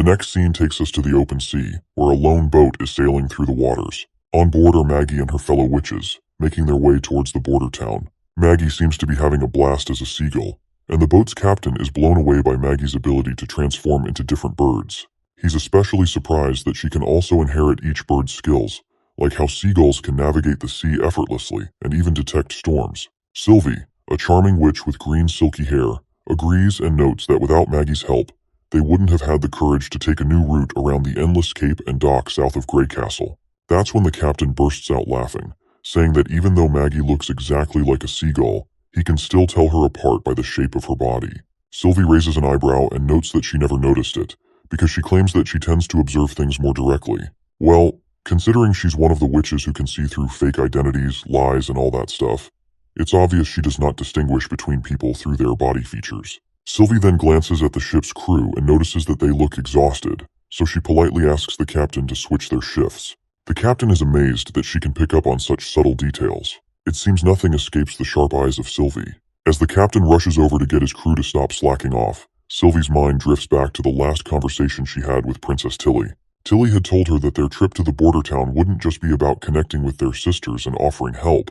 next scene takes us to the open sea, where a lone boat is sailing through the waters. On board are Maggie and her fellow witches, making their way towards the border town. Maggie seems to be having a blast as a seagull, and the boat's captain is blown away by Maggie's ability to transform into different birds. He's especially surprised that she can also inherit each bird's skills, like how seagulls can navigate the sea effortlessly and even detect storms. Sylvie, a charming witch with green silky hair, agrees and notes that without Maggie's help, they wouldn't have had the courage to take a new route around the endless cape and dock south of Grey Castle. That's when the captain bursts out laughing, saying that even though Maggie looks exactly like a seagull, he can still tell her apart by the shape of her body. Sylvie raises an eyebrow and notes that she never noticed it, because she claims that she tends to observe things more directly. Well, considering she's one of the witches who can see through fake identities, lies, and all that stuff, it's obvious she does not distinguish between people through their body features. Sylvie then glances at the ship's crew and notices that they look exhausted, so she politely asks the captain to switch their shifts. The captain is amazed that she can pick up on such subtle details. It seems nothing escapes the sharp eyes of Sylvie. As the captain rushes over to get his crew to stop slacking off, Sylvie's mind drifts back to the last conversation she had with Princess Tilly. Tilly had told her that their trip to the border town wouldn't just be about connecting with their sisters and offering help.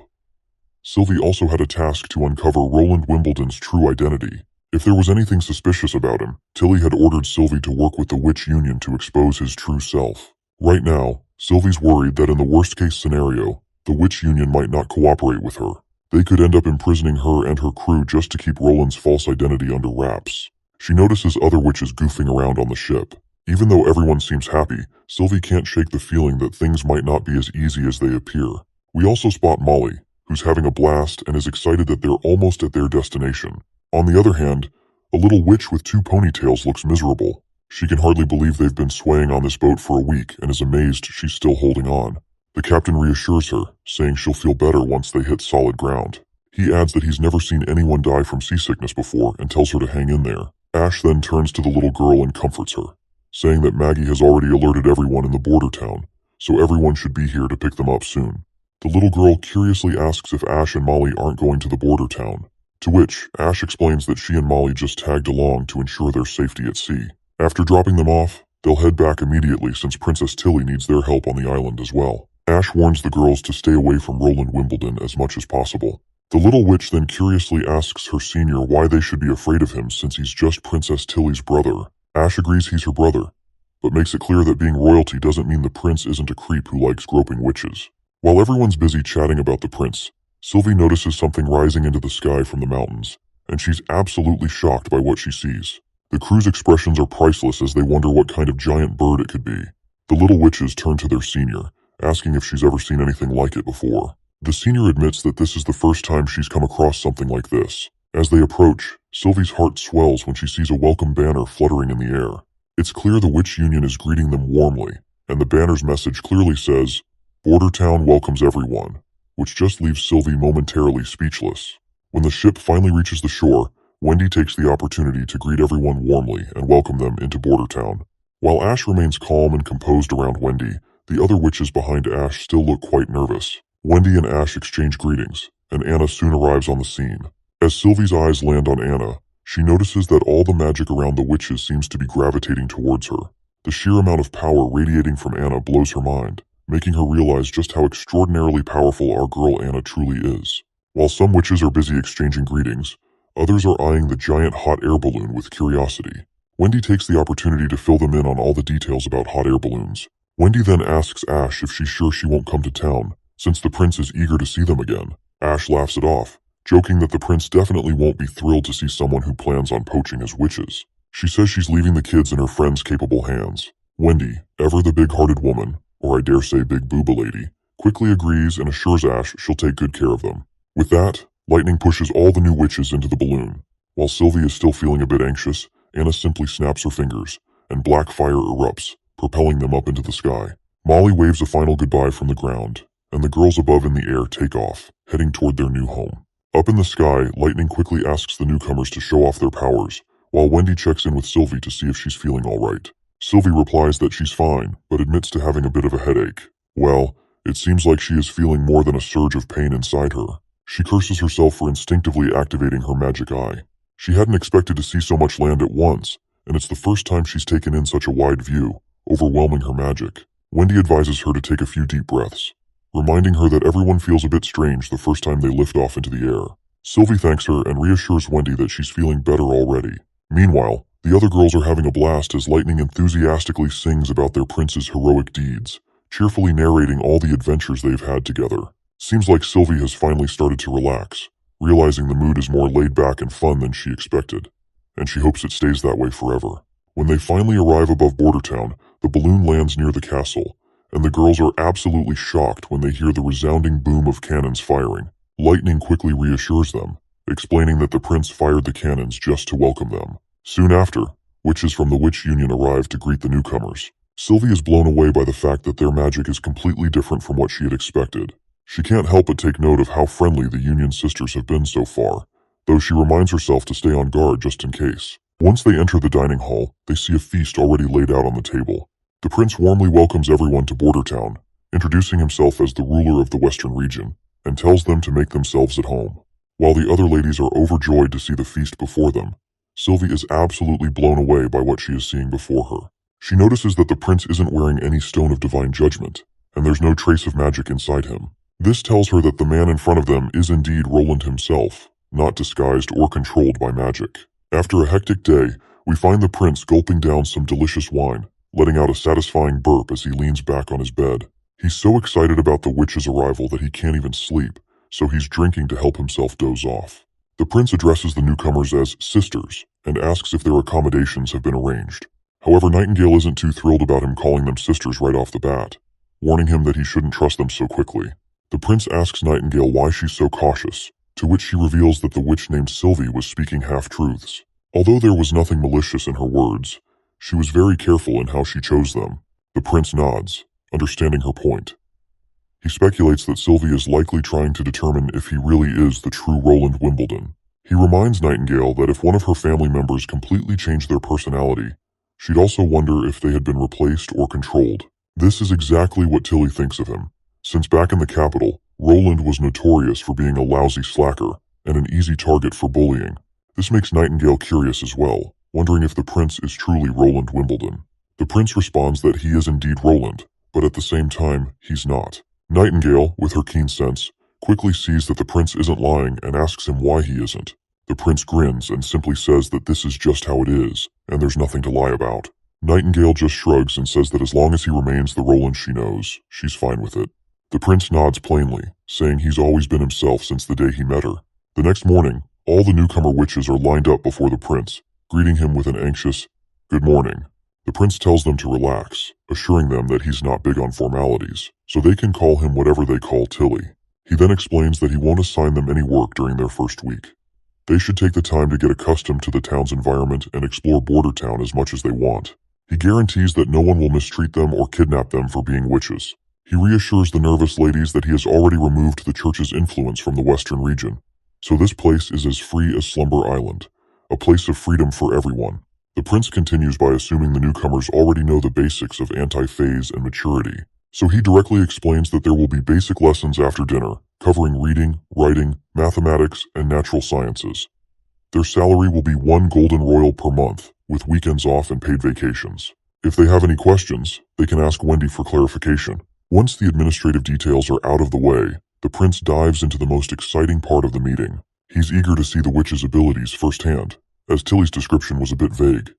Sylvie also had a task to uncover Roland Wimbledon's true identity. If there was anything suspicious about him, Tilly had ordered Sylvie to work with the Witch Union to expose his true self. Right now, Sylvie's worried that in the worst-case scenario, the Witch Union might not cooperate with her. They could end up imprisoning her and her crew just to keep Roland's false identity under wraps. She notices other witches goofing around on the ship. Even though everyone seems happy, Sylvie can't shake the feeling that things might not be as easy as they appear. We also spot Molly, who's having a blast and is excited that they're almost at their destination. On the other hand, a little witch with 2 ponytails looks miserable. She can hardly believe they've been swaying on this boat for a week and is amazed she's still holding on. The captain reassures her, saying she'll feel better once they hit solid ground. He adds that he's never seen anyone die from seasickness before and tells her to hang in there. Ash then turns to the little girl and comforts her, saying that Maggie has already alerted everyone in the border town, so everyone should be here to pick them up soon. The little girl curiously asks if Ash and Molly aren't going to the border town, to which Ash explains that she and Molly just tagged along to ensure their safety at sea. After dropping them off, they'll head back immediately since Princess Tilly needs their help on the island as well. Ash warns the girls to stay away from Roland Wimbledon as much as possible. The little witch then curiously asks her senior why they should be afraid of him since he's just Princess Tilly's brother. Ash agrees he's her brother, but makes it clear that being royalty doesn't mean the prince isn't a creep who likes groping witches. While everyone's busy chatting about the prince, Sylvie notices something rising into the sky from the mountains, and she's absolutely shocked by what she sees. The crew's expressions are priceless as they wonder what kind of giant bird it could be. The little witches turn to their senior, asking if she's ever seen anything like it before. The senior admits that this is the first time she's come across something like this. As they approach, Sylvie's heart swells when she sees a welcome banner fluttering in the air. It's clear the Witch Union is greeting them warmly, and the banner's message clearly says, "Border Town welcomes everyone," which just leaves Sylvie momentarily speechless. When the ship finally reaches the shore, Wendy takes the opportunity to greet everyone warmly and welcome them into Border Town. While Ash remains calm and composed around Wendy, the other witches behind Ash still look quite nervous. Wendy and Ash exchange greetings, and Anna soon arrives on the scene. As Sylvie's eyes land on Anna, she notices that all the magic around the witches seems to be gravitating towards her. The sheer amount of power radiating from Anna blows her mind, making her realize just how extraordinarily powerful our girl Anna truly is. While some witches are busy exchanging greetings, others are eyeing the giant hot air balloon with curiosity. Wendy takes the opportunity to fill them in on all the details about hot air balloons. Wendy then asks Ash if she's sure she won't come to town, since the prince is eager to see them again. Ash laughs it off, joking that the prince definitely won't be thrilled to see someone who plans on poaching his witches. She says she's leaving the kids in her friend's capable hands. Wendy, ever the big-hearted woman, or I dare say big booba lady, quickly agrees and assures Ash she'll take good care of them. With that, lightning pushes all the new witches into the balloon. While Sylvie is still feeling a bit anxious, Anna simply snaps her fingers, and black fire erupts, propelling them up into the sky. Molly waves a final goodbye from the ground, and the girls above in the air take off, heading toward their new home. Up in the sky, Lightning quickly asks the newcomers to show off their powers, while Wendy checks in with Sylvie to see if she's feeling alright. Sylvie replies that she's fine, but admits to having a bit of a headache. Well, it seems like she is feeling more than a surge of pain inside her. She curses herself for instinctively activating her magic eye. She hadn't expected to see so much land at once, and it's the first time she's taken in such a wide view, overwhelming her magic. Wendy advises her to take a few deep breaths, reminding her that everyone feels a bit strange the first time they lift off into the air. Sylvie thanks her and reassures Wendy that she's feeling better already. Meanwhile, the other girls are having a blast as Lightning enthusiastically sings about their prince's heroic deeds, cheerfully narrating all the adventures they've had together. Seems like Sylvie has finally started to relax, realizing the mood is more laid back and fun than she expected, and she hopes it stays that way forever. When they finally arrive above Border Town, the balloon lands near the castle, and the girls are absolutely shocked when they hear the resounding boom of cannons firing. Lightning quickly reassures them, explaining that the prince fired the cannons just to welcome them. Soon after, witches from the Witch Union arrive to greet the newcomers. Sylvie is blown away by the fact that their magic is completely different from what she had expected. She can't help but take note of how friendly the Union sisters have been so far, though she reminds herself to stay on guard just in case. Once they enter the dining hall, they see a feast already laid out on the table. The prince warmly welcomes everyone to Border Town, introducing himself as the ruler of the Western region, and tells them to make themselves at home. While the other ladies are overjoyed to see the feast before them, Sylvie is absolutely blown away by what she is seeing before her. She notices that the prince isn't wearing any stone of divine judgment, and there's no trace of magic inside him. This tells her that the man in front of them is indeed Roland himself, not disguised or controlled by magic. After a hectic day, we find the prince gulping down some delicious wine, letting out a satisfying burp as he leans back on his bed. He's so excited about the witch's arrival that he can't even sleep, so he's drinking to help himself doze off. The prince addresses the newcomers as sisters and asks if their accommodations have been arranged. However, Nightingale isn't too thrilled about him calling them sisters right off the bat, warning him that he shouldn't trust them so quickly. The prince asks Nightingale why she's so cautious, to which she reveals that the witch named Sylvie was speaking half-truths. Although there was nothing malicious in her words, she was very careful in how she chose them. The prince nods, understanding her point. He speculates that Sylvie is likely trying to determine if he really is the true Roland Wimbledon. He reminds Nightingale that if one of her family members completely changed their personality, she'd also wonder if they had been replaced or controlled. This is exactly what Tilly thinks of him, since back in the capital, Roland was notorious for being a lousy slacker and an easy target for bullying. This makes Nightingale curious as well, wondering if the prince is truly Roland Wimbledon. The prince responds that he is indeed Roland, but at the same time, he's not. Nightingale, with her keen sense, quickly sees that the prince isn't lying and asks him why he isn't. The prince grins and simply says that this is just how it is, and there's nothing to lie about. Nightingale just shrugs and says that as long as he remains the Roland she knows, she's fine with it. The prince nods plainly, saying he's always been himself since the day he met her. The next morning, all the newcomer witches are lined up before the prince, greeting him with an anxious, "Good morning." The prince tells them to relax, assuring them that he's not big on formalities, so they can call him whatever they call Tilly. He then explains that he won't assign them any work during their first week. They should take the time to get accustomed to the town's environment and explore Border Town as much as they want. He guarantees that no one will mistreat them or kidnap them for being witches. He reassures the nervous ladies that he has already removed the church's influence from the western region, so this place is as free as Slumber Island, a place of freedom for everyone. The prince continues by assuming the newcomers already know the basics of anti-phase and maturity, so he directly explains that there will be basic lessons after dinner, covering reading, writing, mathematics, and natural sciences. Their salary will be 1 golden royal per month, with weekends off and paid vacations. If they have any questions, they can ask Wendy for clarification. Once the administrative details are out of the way, the prince dives into the most exciting part of the meeting. He's eager to see the witch's abilities firsthand, as Tilly's description was a bit vague.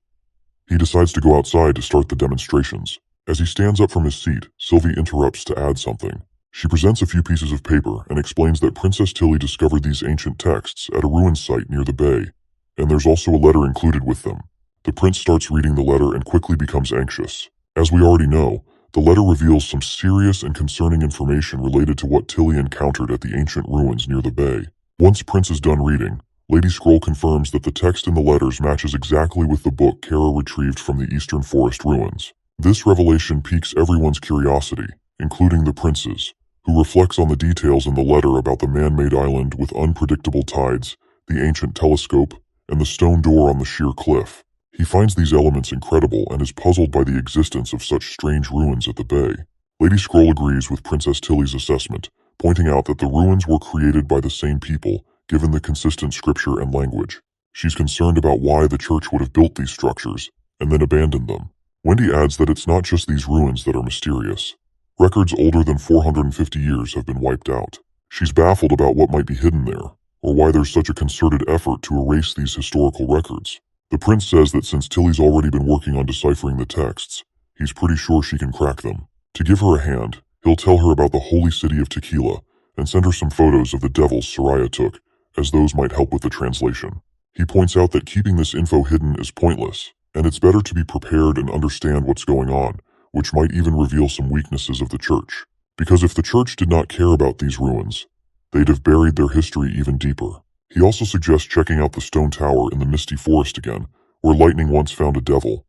He decides to go outside to start the demonstrations. As he stands up from his seat, Sylvie interrupts to add something. She presents a few pieces of paper and explains that Princess Tilly discovered these ancient texts at a ruin site near the bay, and there's also a letter included with them. The prince starts reading the letter and quickly becomes anxious. As we already know, the letter reveals some serious and concerning information related to what Tilly encountered at the ancient ruins near the bay. Once Prince is done reading, Lady Scroll confirms that the text in the letters matches exactly with the book Kara retrieved from the Eastern Forest ruins. This revelation piques everyone's curiosity, including the prince's, who reflects on the details in the letter about the man-made island with unpredictable tides, the ancient telescope, and the stone door on the sheer cliff. He finds these elements incredible and is puzzled by the existence of such strange ruins at the bay. Lady Scroll agrees with Princess Tilly's assessment, pointing out that the ruins were created by the same people, given the consistent scripture and language. She's concerned about why the church would have built these structures, and then abandoned them. Wendy adds that it's not just these ruins that are mysterious. Records older than 450 years have been wiped out. She's baffled about what might be hidden there, or why there's such a concerted effort to erase these historical records. The prince says that since Tilly's already been working on deciphering the texts, he's pretty sure she can crack them. To give her a hand, he'll tell her about the holy city of Tequila and send her some photos of the devils Soraya took, as those might help with the translation. He points out that keeping this info hidden is pointless, and it's better to be prepared and understand what's going on, which might even reveal some weaknesses of the church. Because if the church did not care about these ruins, they'd have buried their history even deeper. He also suggests checking out the stone tower in the misty forest again, where lightning once found a devil.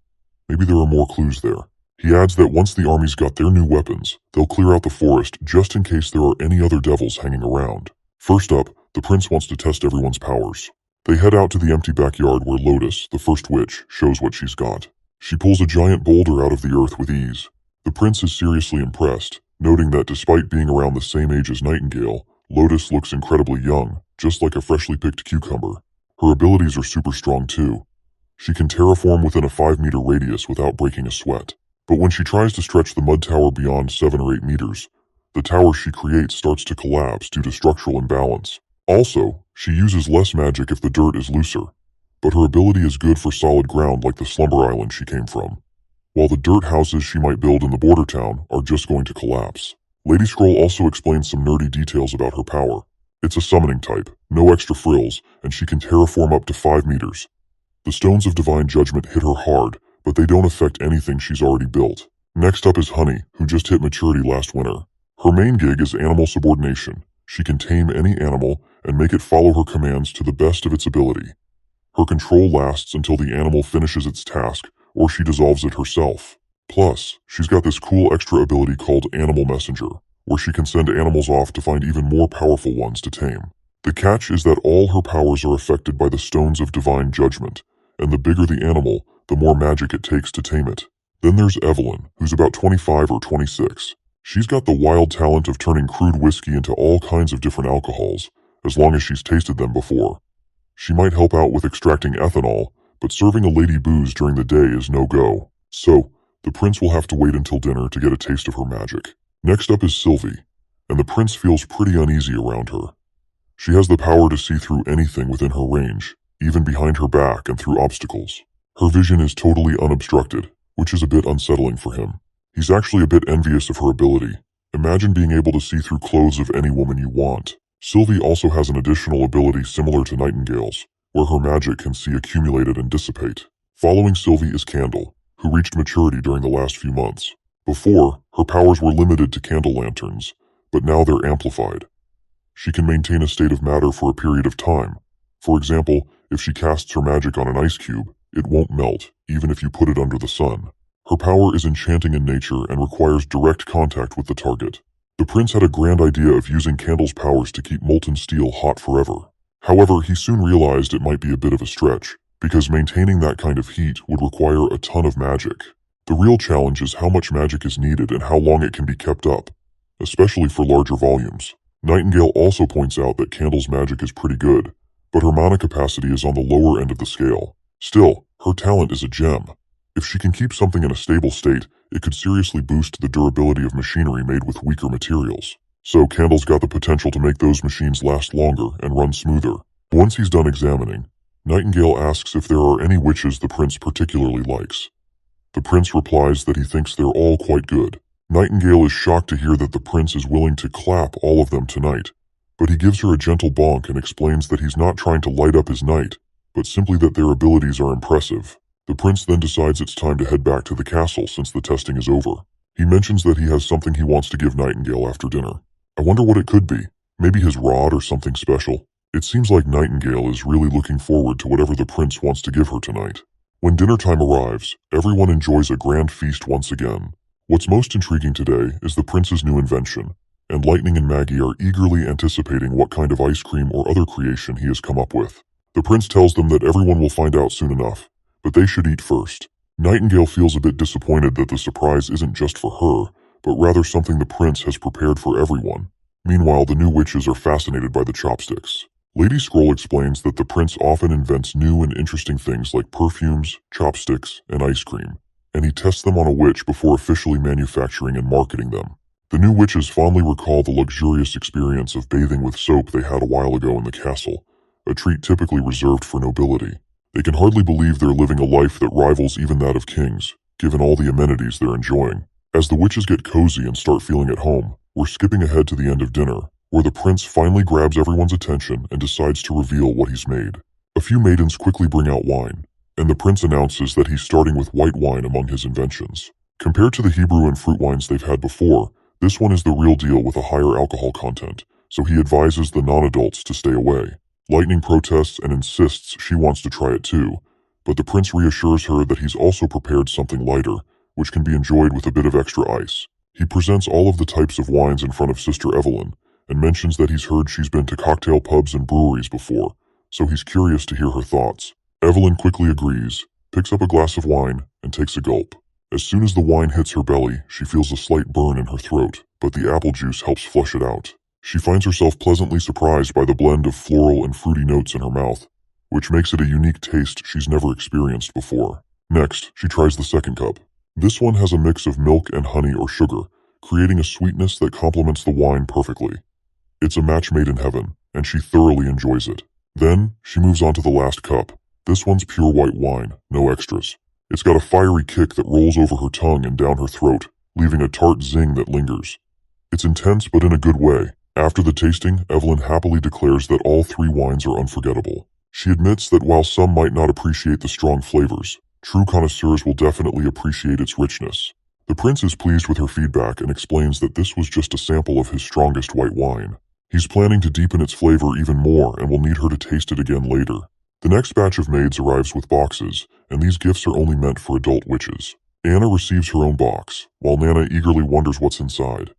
Maybe there are more clues there. He adds that once the armies got their new weapons, they'll clear out the forest just in case there are any other devils hanging around. First up, the prince wants to test everyone's powers. They head out to the empty backyard where Lotus, the first witch, shows what she's got. She pulls a giant boulder out of the earth with ease. The prince is seriously impressed, noting that despite being around the same age as Nightingale, Lotus looks incredibly young, just like a freshly picked cucumber. Her abilities are super strong too. She can terraform within a 5-meter radius without breaking a sweat. But when she tries to stretch the mud tower beyond 7 or 8 meters, the tower she creates starts to collapse due to structural imbalance. Also, she uses less magic if the dirt is looser, but her ability is good for solid ground like the slumber island she came from, while the dirt houses she might build in the border town are just going to collapse. Lady Scroll also explains some nerdy details about her power. It's a summoning type, no extra frills, and she can terraform up to 5 meters. The stones of divine judgment hit her hard, but they don't affect anything she's already built. Next up is Honey, who just hit maturity last winter. Her main gig is animal subordination. She can tame any animal and make it follow her commands to the best of its ability. Her control lasts until the animal finishes its task, or she dissolves it herself. Plus, she's got this cool extra ability called Animal Messenger, where she can send animals off to find even more powerful ones to tame. The catch is that all her powers are affected by the stones of divine judgment, and the bigger the animal, the more magic it takes to tame it. Then there's Evelyn, who's about 25 or 26. She's got the wild talent of turning crude whiskey into all kinds of different alcohols, as long as she's tasted them before. She might help out with extracting ethanol, but serving a lady booze during the day is no go. So, the prince will have to wait until dinner to get a taste of her magic. Next up is Sylvie, and the prince feels pretty uneasy around her. She has the power to see through anything within her range, even behind her back and through obstacles. Her vision is totally unobstructed, which is a bit unsettling for him. He's actually a bit envious of her ability. Imagine being able to see through clothes of any woman you want. Sylvie also has an additional ability similar to Nightingale's, where her magic can see accumulated and dissipate. Following Sylvie is Candle, who reached maturity during the last few months. Before, her powers were limited to candle lanterns, but now they're amplified. She can maintain a state of matter for a period of time. For example, if she casts her magic on an ice cube, it won't melt, even if you put it under the sun. Her power is enchanting in nature and requires direct contact with the target. The prince had a grand idea of using Candle's powers to keep molten steel hot forever. However, he soon realized it might be a bit of a stretch, because maintaining that kind of heat would require a ton of magic. The real challenge is how much magic is needed and how long it can be kept up, especially for larger volumes. Nightingale also points out that Candle's magic is pretty good, but her mana capacity is on the lower end of the scale. Still, her talent is a gem. If she can keep something in a stable state, it could seriously boost the durability of machinery made with weaker materials. So Candle's got the potential to make those machines last longer and run smoother. Once he's done examining, Nightingale asks if there are any witches the prince particularly likes. The prince replies that he thinks they're all quite good. Nightingale is shocked to hear that the prince is willing to clap all of them tonight, but he gives her a gentle bonk and explains that he's not trying to light up his night, but simply that their abilities are impressive. The prince then decides it's time to head back to the castle since the testing is over. He mentions that he has something he wants to give Nightingale after dinner. I wonder what it could be. Maybe his rod or something special. It seems like Nightingale is really looking forward to whatever the prince wants to give her tonight. When dinner time arrives, everyone enjoys a grand feast once again. What's most intriguing today is the prince's new invention, and Lightning and Maggie are eagerly anticipating what kind of ice cream or other creation he has come up with. The prince tells them that everyone will find out soon enough, but they should eat first. Nightingale feels a bit disappointed that the surprise isn't just for her, but rather something the prince has prepared for everyone. Meanwhile, the new witches are fascinated by the chopsticks. Lady Scroll explains that the prince often invents new and interesting things like perfumes, chopsticks, and ice cream, and he tests them on a witch before officially manufacturing and marketing them. The new witches fondly recall the luxurious experience of bathing with soap they had a while ago in the castle, a treat typically reserved for nobility. They can hardly believe they're living a life that rivals even that of kings, given all the amenities they're enjoying. As the witches get cozy and start feeling at home, we're skipping ahead to the end of dinner, where the prince finally grabs everyone's attention and decides to reveal what he's made. A few maidens quickly bring out wine, and the prince announces that he's starting with white wine among his inventions. Compared to the Hebrew and fruit wines they've had before, this one is the real deal with a higher alcohol content, so he advises the non-adults to stay away. Lightning protests and insists she wants to try it too, but the prince reassures her that he's also prepared something lighter, which can be enjoyed with a bit of extra ice. He presents all of the types of wines in front of Sister Evelyn, and mentions that he's heard she's been to cocktail pubs and breweries before, so he's curious to hear her thoughts. Evelyn quickly agrees, picks up a glass of wine, and takes a gulp. As soon as the wine hits her belly, she feels a slight burn in her throat, but the apple juice helps flush it out. She finds herself pleasantly surprised by the blend of floral and fruity notes in her mouth, which makes it a unique taste she's never experienced before. Next, she tries the second cup. This one has a mix of milk and honey or sugar, creating a sweetness that complements the wine perfectly. It's a match made in heaven, and she thoroughly enjoys it. Then, she moves on to the last cup. This one's pure white wine, no extras. It's got a fiery kick that rolls over her tongue and down her throat, leaving a tart zing that lingers. It's intense but in a good way. After the tasting, Evelyn happily declares that all three wines are unforgettable. She admits that while some might not appreciate the strong flavors, true connoisseurs will definitely appreciate its richness. The prince is pleased with her feedback and explains that this was just a sample of his strongest white wine. He's planning to deepen its flavor even more and will need her to taste it again later. The next batch of maids arrives with boxes, and these gifts are only meant for adult witches. Anna receives her own box, while Nana eagerly wonders what's inside.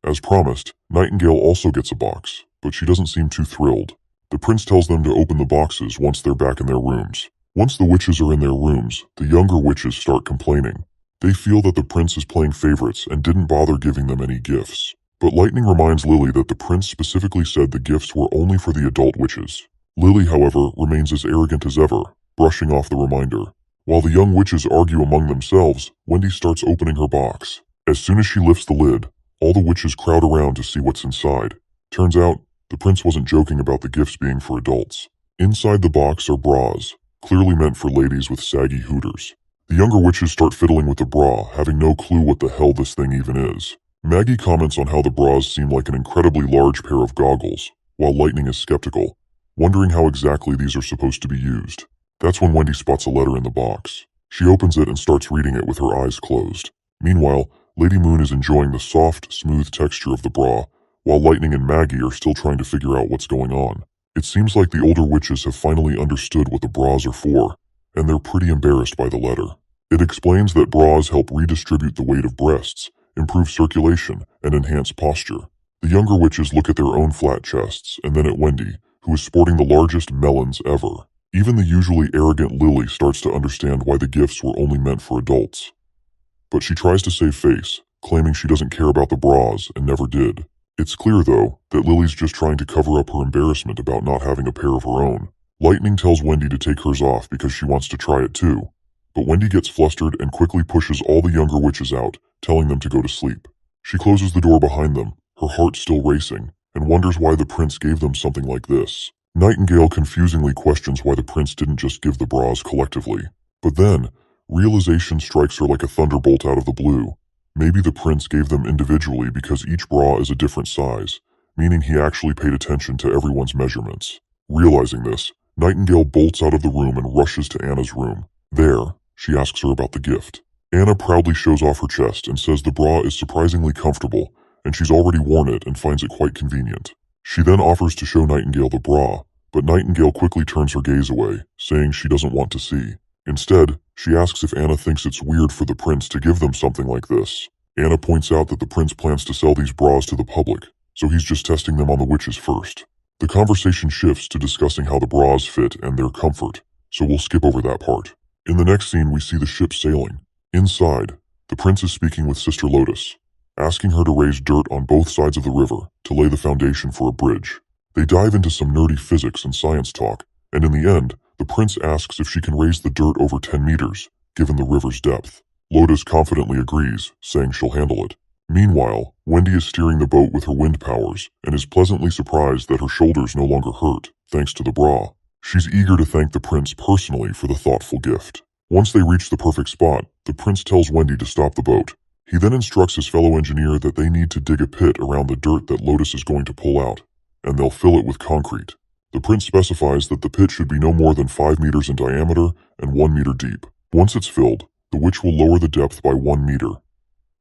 As promised, Nightingale also gets a box, but she doesn't seem too thrilled. The prince tells them to open the boxes once they're back in their rooms. Once the witches are in their rooms, the younger witches start complaining. They feel that the prince is playing favorites and didn't bother giving them any gifts. But Lightning reminds Lily that the prince specifically said the gifts were only for the adult witches. Lily, however, remains as arrogant as ever, brushing off the reminder. While the young witches argue among themselves, Wendy starts opening her box. As soon as she lifts the lid, all the witches crowd around to see what's inside. Turns out, the prince wasn't joking about the gifts being for adults. Inside the box are bras, clearly meant for ladies with saggy hooters. The younger witches start fiddling with the bra, having no clue what the hell this thing even is. Maggie comments on how the bras seem like an incredibly large pair of goggles, while Lightning is skeptical, wondering how exactly these are supposed to be used. That's when Wendy spots a letter in the box. She opens it and starts reading it with her eyes closed. Meanwhile, Lady Moon is enjoying the soft, smooth texture of the bra, while Lightning and Maggie are still trying to figure out what's going on. It seems like the older witches have finally understood what the bras are for, and they're pretty embarrassed by the letter. It explains that bras help redistribute the weight of breasts, improve circulation, and enhance posture. The younger witches look at their own flat chests, and then at Wendy, who is sporting the largest melons ever. Even the usually arrogant Lily starts to understand why the gifts were only meant for adults. But she tries to save face, claiming she doesn't care about the bras and never did. It's clear, though, that Lily's just trying to cover up her embarrassment about not having a pair of her own. Lightning tells Wendy to take hers off because she wants to try it too. But Wendy gets flustered and quickly pushes all the younger witches out, telling them to go to sleep. She closes the door behind them, her heart still racing, and wonders why the prince gave them something like this. Nightingale confusingly questions why the prince didn't just give the bras collectively. But then, realization strikes her like a thunderbolt out of the blue. Maybe the prince gave them individually because each bra is a different size, meaning he actually paid attention to everyone's measurements. Realizing this, Nightingale bolts out of the room and rushes to Anna's room. There, she asks her about the gift. Anna proudly shows off her chest and says the bra is surprisingly comfortable, and she's already worn it and finds it quite convenient. She then offers to show Nightingale the bra, but Nightingale quickly turns her gaze away, saying she doesn't want to see. Instead, she asks if Anna thinks it's weird for the prince to give them something like this. Anna points out that the prince plans to sell these bras to the public, so he's just testing them on the witches first. The conversation shifts to discussing how the bras fit and their comfort, so we'll skip over that part. In the next scene, we see the ship sailing. Inside, the prince is speaking with Sister Lotus, asking her to raise dirt on both sides of the river to lay the foundation for a bridge. They dive into some nerdy physics and science talk, and in the end, the prince asks if she can raise the dirt over 10 meters, given the river's depth. Lotus confidently agrees, saying she'll handle it. Meanwhile, Wendy is steering the boat with her wind powers and is pleasantly surprised that her shoulders no longer hurt, thanks to the bra. She's eager to thank the prince personally for the thoughtful gift. Once they reach the perfect spot, the prince tells Wendy to stop the boat. He then instructs his fellow engineer that they need to dig a pit around the dirt that Lotus is going to pull out, and they'll fill it with concrete. The prince specifies that the pit should be no more than 5 meters in diameter and 1 meter deep. Once it's filled, the witch will lower the depth by 1 meter.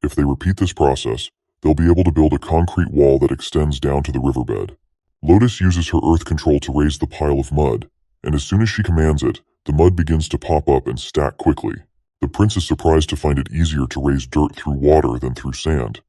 If they repeat this process, they'll be able to build a concrete wall that extends down to the riverbed. Lotus uses her earth control to raise the pile of mud, and as soon as she commands it, the mud begins to pop up and stack quickly. The prince is surprised to find it easier to raise dirt through water than through sand.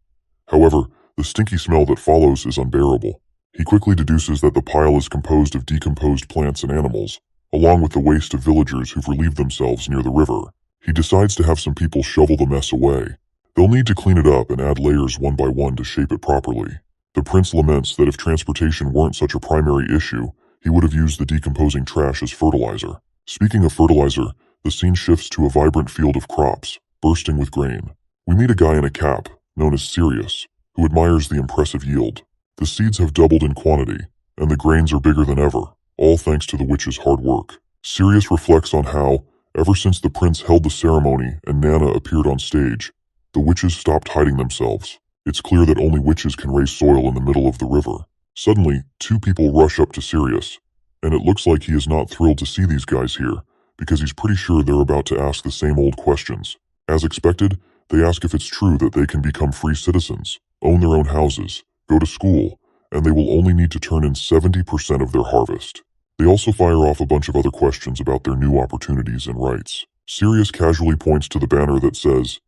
However, the stinky smell that follows is unbearable. He quickly deduces that the pile is composed of decomposed plants and animals, along with the waste of villagers who've relieved themselves near the river. He decides to have some people shovel the mess away. They'll need to clean it up and add layers one by one to shape it properly. The prince laments that if transportation weren't such a primary issue, he would have used the decomposing trash as fertilizer. Speaking of fertilizer, the scene shifts to a vibrant field of crops, bursting with grain. We meet a guy in a cap, known as Sirius, who admires the impressive yield. The seeds have doubled in quantity, and the grains are bigger than ever, all thanks to the witch's hard work. Sirius reflects on how, ever since the prince held the ceremony and Nana appeared on stage, the witches stopped hiding themselves. It's clear that only witches can raise soil in the middle of the river. Suddenly, 2 people rush up to Sirius, and it looks like he is not thrilled to see these guys here, because he's pretty sure they're about to ask the same old questions. As expected, they ask if it's true that they can become free citizens, own their own houses, go to school, and they will only need to turn in 70% of their harvest. They also fire off a bunch of other questions about their new opportunities and rights. Sirius casually points to the banner that says,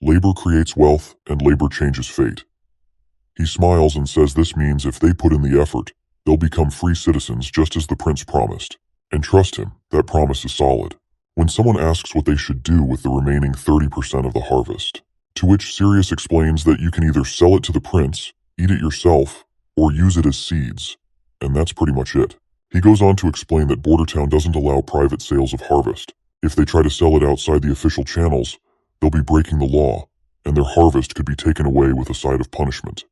"Labor creates wealth and labor changes fate." He smiles and says this means if they put in the effort, they'll become free citizens just as the prince promised. And trust him, that promise is solid. When someone asks what they should do with the remaining 30% of the harvest, to which Sirius explains that you can either sell it to the prince, eat it yourself, or use it as seeds. And that's pretty much it. He goes on to explain that Bordertown doesn't allow private sales of harvest. If they try to sell it outside the official channels, they'll be breaking the law, and their harvest could be taken away with a side of punishment.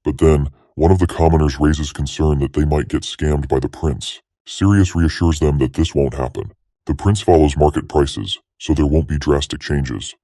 But then, one of the commoners raises concern that they might get scammed by the prince. Sirius reassures them that this won't happen. The prince follows market prices, so there won't be drastic changes.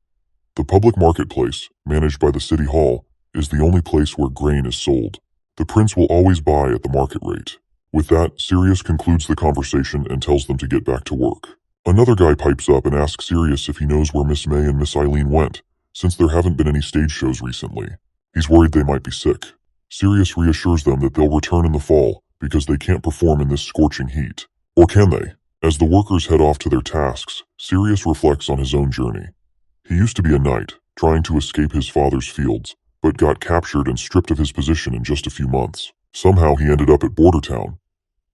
The public marketplace, managed by the city hall, is the only place where grain is sold. The prince will always buy at the market rate. With that, Sirius concludes the conversation and tells them to get back to work. Another guy pipes up and asks Sirius if he knows where Miss May and Miss Eileen went, since there haven't been any stage shows recently. He's worried they might be sick. Sirius reassures them that they'll return in the fall because they can't perform in this scorching heat. Or can they? As the workers head off to their tasks, Sirius reflects on his own journey. He used to be a knight, trying to escape his father's fields, but got captured and stripped of his position in just a few months. Somehow he ended up at Bordertown.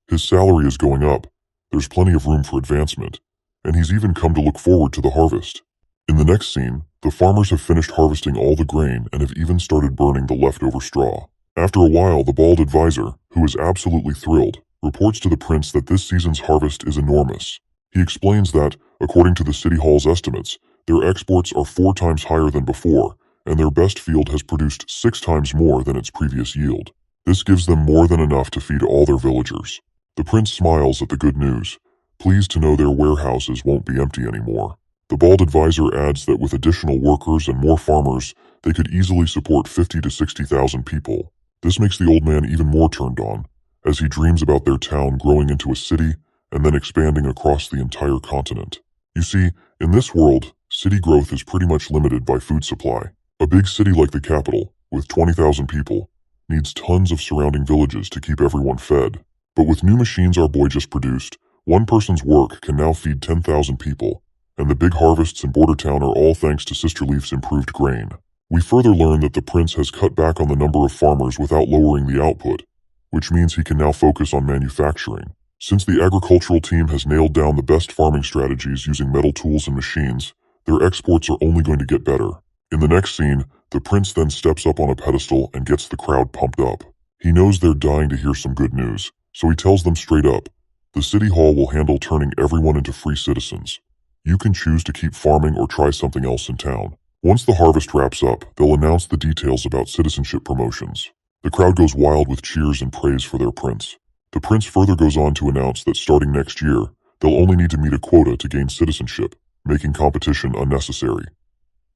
His salary is going up, there's plenty of room for advancement, and he's even come to look forward to the harvest. In the next scene, the farmers have finished harvesting all the grain and have even started burning the leftover straw. After a while, the bald advisor, who is absolutely thrilled, reports to the prince that this season's harvest is enormous. He explains that, according to the city hall's estimates, their exports are 4 times higher than before, and their best field has produced 6 times more than its previous yield. This gives them more than enough to feed all their villagers. The prince smiles at the good news, pleased to know their warehouses won't be empty anymore. The bald advisor adds that with additional workers and more farmers, they could easily support 50 to 60,000 people. This makes the old man even more turned on, as he dreams about their town growing into a city and then expanding across the entire continent. You see, in this world, city growth is pretty much limited by food supply. A big city like the capital, with 20,000 people, needs tons of surrounding villages to keep everyone fed. But with new machines our boy just produced, one person's work can now feed 10,000 people, and the big harvests in Bordertown are all thanks to Sister Leaf's improved grain. We further learn that the prince has cut back on the number of farmers without lowering the output, which means he can now focus on manufacturing. Since the agricultural team has nailed down the best farming strategies using metal tools and machines, their exports are only going to get better. In the next scene, the prince then steps up on a pedestal and gets the crowd pumped up. He knows they're dying to hear some good news, So he tells them straight up, the city hall will handle turning everyone into free citizens. You can choose to keep farming or try something else in town. Once the harvest wraps up, they'll announce the details about citizenship promotions. The crowd goes wild with cheers and praise for their prince. The prince further goes on to announce that starting next year, they'll only need to meet a quota to gain citizenship, making competition unnecessary.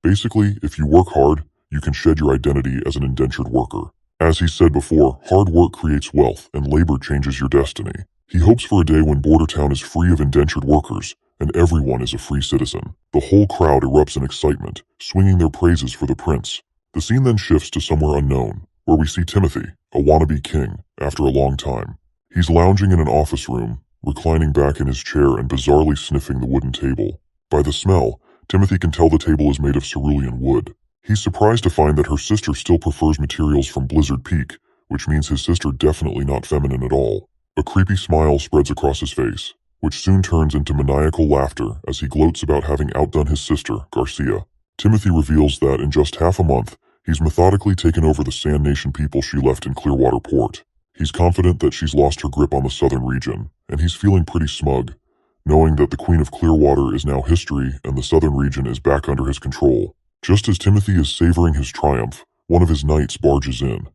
Basically, if you work hard, you can shed your identity as an indentured worker. As he said before, hard work creates wealth and labor changes your destiny. He hopes for a day when Border Town is free of indentured workers and everyone is a free citizen. The whole crowd erupts in excitement, swinging their praises for the prince. The scene then shifts to somewhere unknown, where we see Timothy, a wannabe king, after a long time. He's lounging in an office room, reclining back in his chair and bizarrely sniffing the wooden table. By the smell, Timothy can tell the table is made of cerulean wood. He's surprised to find that her sister still prefers materials from Blizzard Peak, which means his sister definitely not feminine at all. A creepy smile spreads across his face, which soon turns into maniacal laughter as he gloats about having outdone his sister, Garcia. Timothy reveals that in just half a month, he's methodically taken over the Sand Nation people she left in Clearwater Port. He's confident that she's lost her grip on the southern region, and he's feeling pretty smug, knowing that the Queen of Clearwater is now history and the southern region is back under his control. Just as Timothy is savoring his triumph, one of his knights barges in.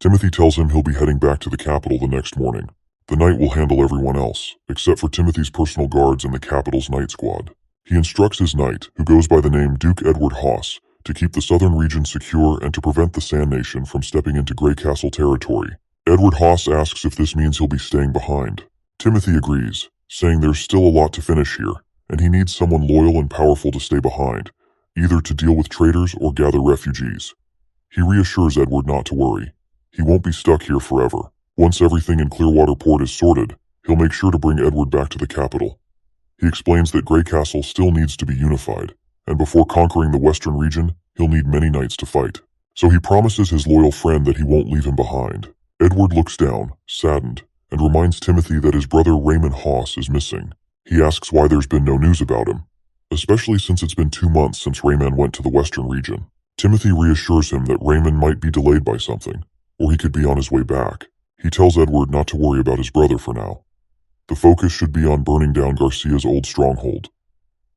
Timothy tells him he'll be heading back to the capital the next morning. The knight will handle everyone else, except for Timothy's personal guards and the capital's night squad. He instructs his knight, who goes by the name Duke Edward Haas, to keep the southern region secure and to prevent the Sand Nation from stepping into Grey Castle territory. Edward Haas asks if this means he'll be staying behind. Timothy agrees, saying there's still a lot to finish here, and he needs someone loyal and powerful to stay behind, either to deal with traitors or gather refugees. He reassures Edward not to worry. He won't be stuck here forever. Once everything in Clearwater Port is sorted, he'll make sure to bring Edward back to the capital. He explains that Grey Castle still needs to be unified, and before conquering the western region, he'll need many knights to fight. So he promises his loyal friend that he won't leave him behind. Edward looks down, saddened, and reminds Timothy that his brother Raymond Haas is missing. He asks why there's been no news about him, especially since it's been 2 months since Raymond went to the western region. Timothy reassures him that Raymond might be delayed by something, or he could be on his way back. He tells Edward not to worry about his brother for now. The focus should be on burning down Garcia's old stronghold.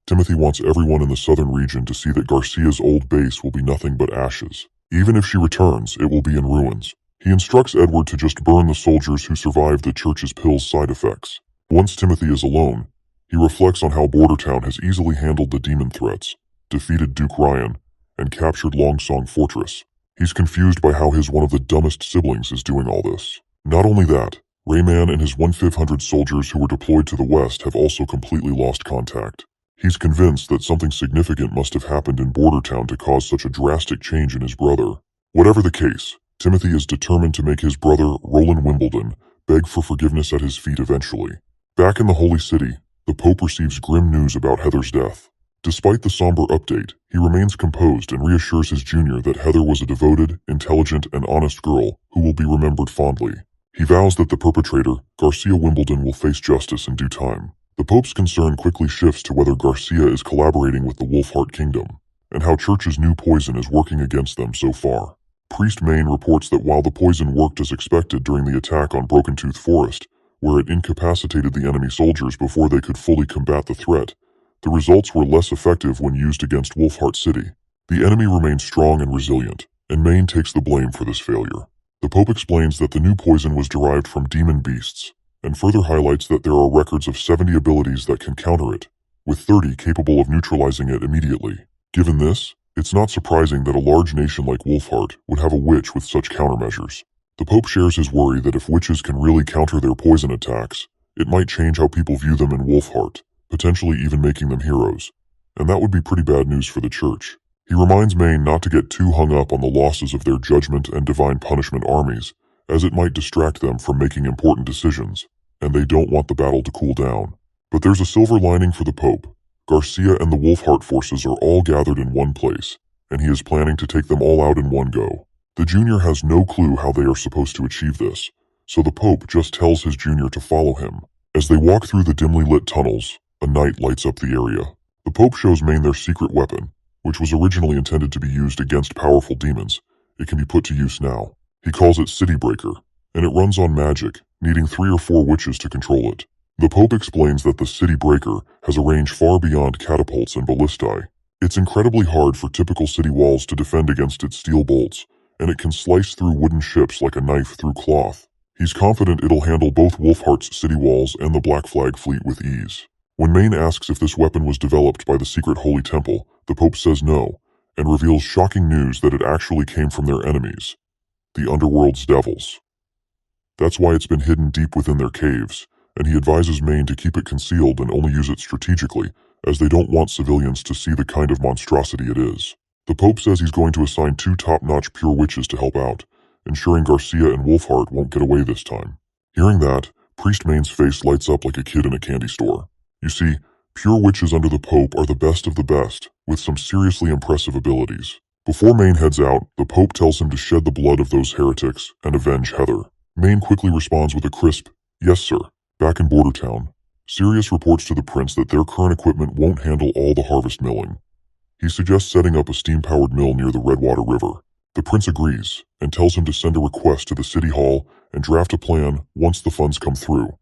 Timothy wants everyone in the southern region to see that Garcia's old base will be nothing but ashes. Even if she returns, it will be in ruins. He instructs Edward to just burn the soldiers who survived the church's pill's side effects. Once Timothy is alone, he reflects on how Bordertown has easily handled the demon threats, defeated Duke Ryan, and captured Longsong Fortress. He's confused by how his one of the dumbest siblings is doing all this. Not only that, Rayman and his 1/500 soldiers who were deployed to the west have also completely lost contact. He's convinced that something significant must have happened in Bordertown to cause such a drastic change in his brother. Whatever the case, Timothy is determined to make his brother, Roland Wimbledon, beg for forgiveness at his feet eventually. Back in the Holy City, the Pope receives grim news about Heather's death. Despite the somber update, he remains composed and reassures his junior that Heather was a devoted, intelligent, and honest girl who will be remembered fondly. He vows that the perpetrator, Garcia Wimbledon, will face justice in due time. The Pope's concern quickly shifts to whether Garcia is collaborating with the Wolfheart Kingdom, and how Church's new poison is working against them so far. Priest Main reports that while the poison worked as expected during the attack on Broken Tooth Forest, where it incapacitated the enemy soldiers before they could fully combat the threat, the results were less effective when used against Wolfheart City. The enemy remains strong and resilient, and Main takes the blame for this failure. The Pope explains that the new poison was derived from demon beasts, and further highlights that there are records of 70 abilities that can counter it, with 30 capable of neutralizing it immediately. Given this, it's not surprising that a large nation like Wolfheart would have a witch with such countermeasures. The Pope shares his worry that if witches can really counter their poison attacks, it might change how people view them in Wolfheart, potentially even making them heroes, and that would be pretty bad news for the Church. He reminds Maine not to get too hung up on the losses of their judgment and divine punishment armies, as it might distract them from making important decisions, and they don't want the battle to cool down. But there's a silver lining for the Pope. Garcia and the Wolfheart forces are all gathered in one place, and he is planning to take them all out in one go. The junior has no clue how they are supposed to achieve this, so the Pope just tells his junior to follow him. As they walk through the dimly lit tunnels, a night lights up the area. The Pope shows Maine their secret weapon, which was originally intended to be used against powerful demons. It can be put to use now. He calls it City Breaker, and it runs on magic, needing 3 or 4 witches to control it. The Pope explains that the city breaker has a range far beyond catapults and ballistae. It's incredibly hard for typical city walls to defend against its steel bolts, and it can slice through wooden ships like a knife through cloth. He's confident it'll handle both Wolfheart's city walls and the Black Flag fleet with ease. When Maine asks if this weapon was developed by the secret Holy Temple, the Pope says no, and reveals shocking news that it actually came from their enemies, the Underworld's devils. That's why it's been hidden deep within their caves, and he advises Maine to keep it concealed and only use it strategically, as they don't want civilians to see the kind of monstrosity it is. The Pope says he's going to assign 2 top-notch pure witches to help out, ensuring Garcia and Wolfheart won't get away this time. Hearing that, Priest Maine's face lights up like a kid in a candy store. You see, pure witches under the Pope are the best of the best, with some seriously impressive abilities. Before Maine heads out, the Pope tells him to shed the blood of those heretics and avenge Heather. Maine quickly responds with a crisp, "Yes, sir." Back in Border Town, Sirius reports to the prince that their current equipment won't handle all the harvest milling. He suggests setting up a steam-powered mill near the Redwater River. The prince agrees, and tells him to send a request to the city hall and draft a plan once the funds come through.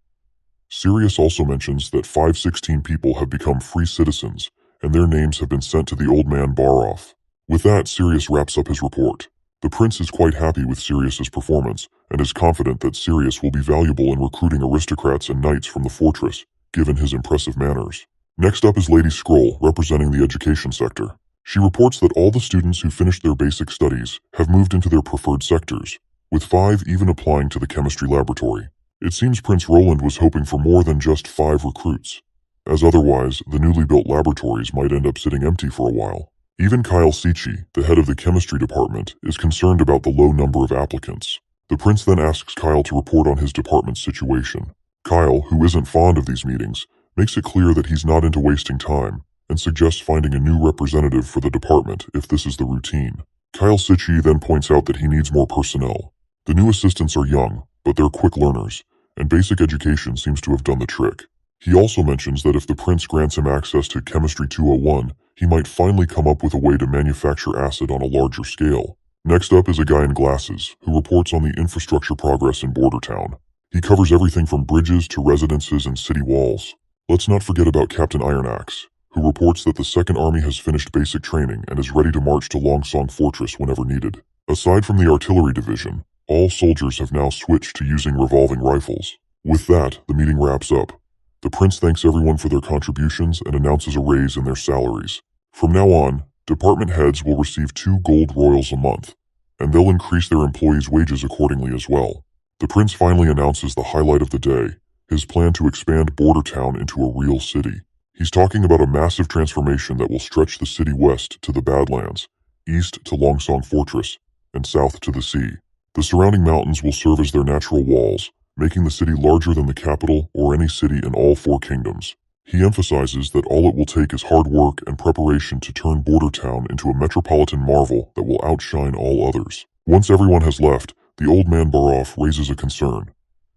Sirius also mentions that 516 people have become free citizens, and their names have been sent to the old man Baroff. With that, Sirius wraps up his report. The prince is quite happy with Sirius's performance, and is confident that Sirius will be valuable in recruiting aristocrats and knights from the fortress, given his impressive manners. Next up is Lady Scroll, representing the education sector. She reports that all the students who finished their basic studies have moved into their preferred sectors, with 5 even applying to the chemistry laboratory. It seems Prince Roland was hoping for more than just 5 recruits, as otherwise the newly built laboratories might end up sitting empty for a while. Even Kyle Sichi, the head of the chemistry department, is concerned about the low number of applicants. The prince then asks Kyle to report on his department's situation. Kyle, who isn't fond of these meetings, makes it clear that he's not into wasting time, and suggests finding a new representative for the department if this is the routine. Kyle Sichi then points out that he needs more personnel. The new assistants are young, but they're quick learners, and basic education seems to have done the trick. He also mentions that if the prince grants him access to Chemistry 201, he might finally come up with a way to manufacture acid on a larger scale. Next up is a guy in glasses, who reports on the infrastructure progress in Border Town. He covers everything from bridges to residences and city walls. Let's not forget about Captain Ironaxe, who reports that the Second Army has finished basic training and is ready to march to Longsong Fortress whenever needed. Aside from the artillery division, all soldiers have now switched to using revolving rifles. With that, the meeting wraps up. The prince thanks everyone for their contributions and announces a raise in their salaries. From now on, department heads will receive 2 gold royals a month, and they'll increase their employees' wages accordingly as well. The prince finally announces the highlight of the day, his plan to expand Border Town into a real city. He's talking about a massive transformation that will stretch the city west to the Badlands, east to Longsong Fortress, and south to the sea. The surrounding mountains will serve as their natural walls, making the city larger than the capital or any city in all 4 kingdoms. He emphasizes that all it will take is hard work and preparation to turn Border Town into a metropolitan marvel that will outshine all others. Once everyone has left, the old man Baroff raises a concern.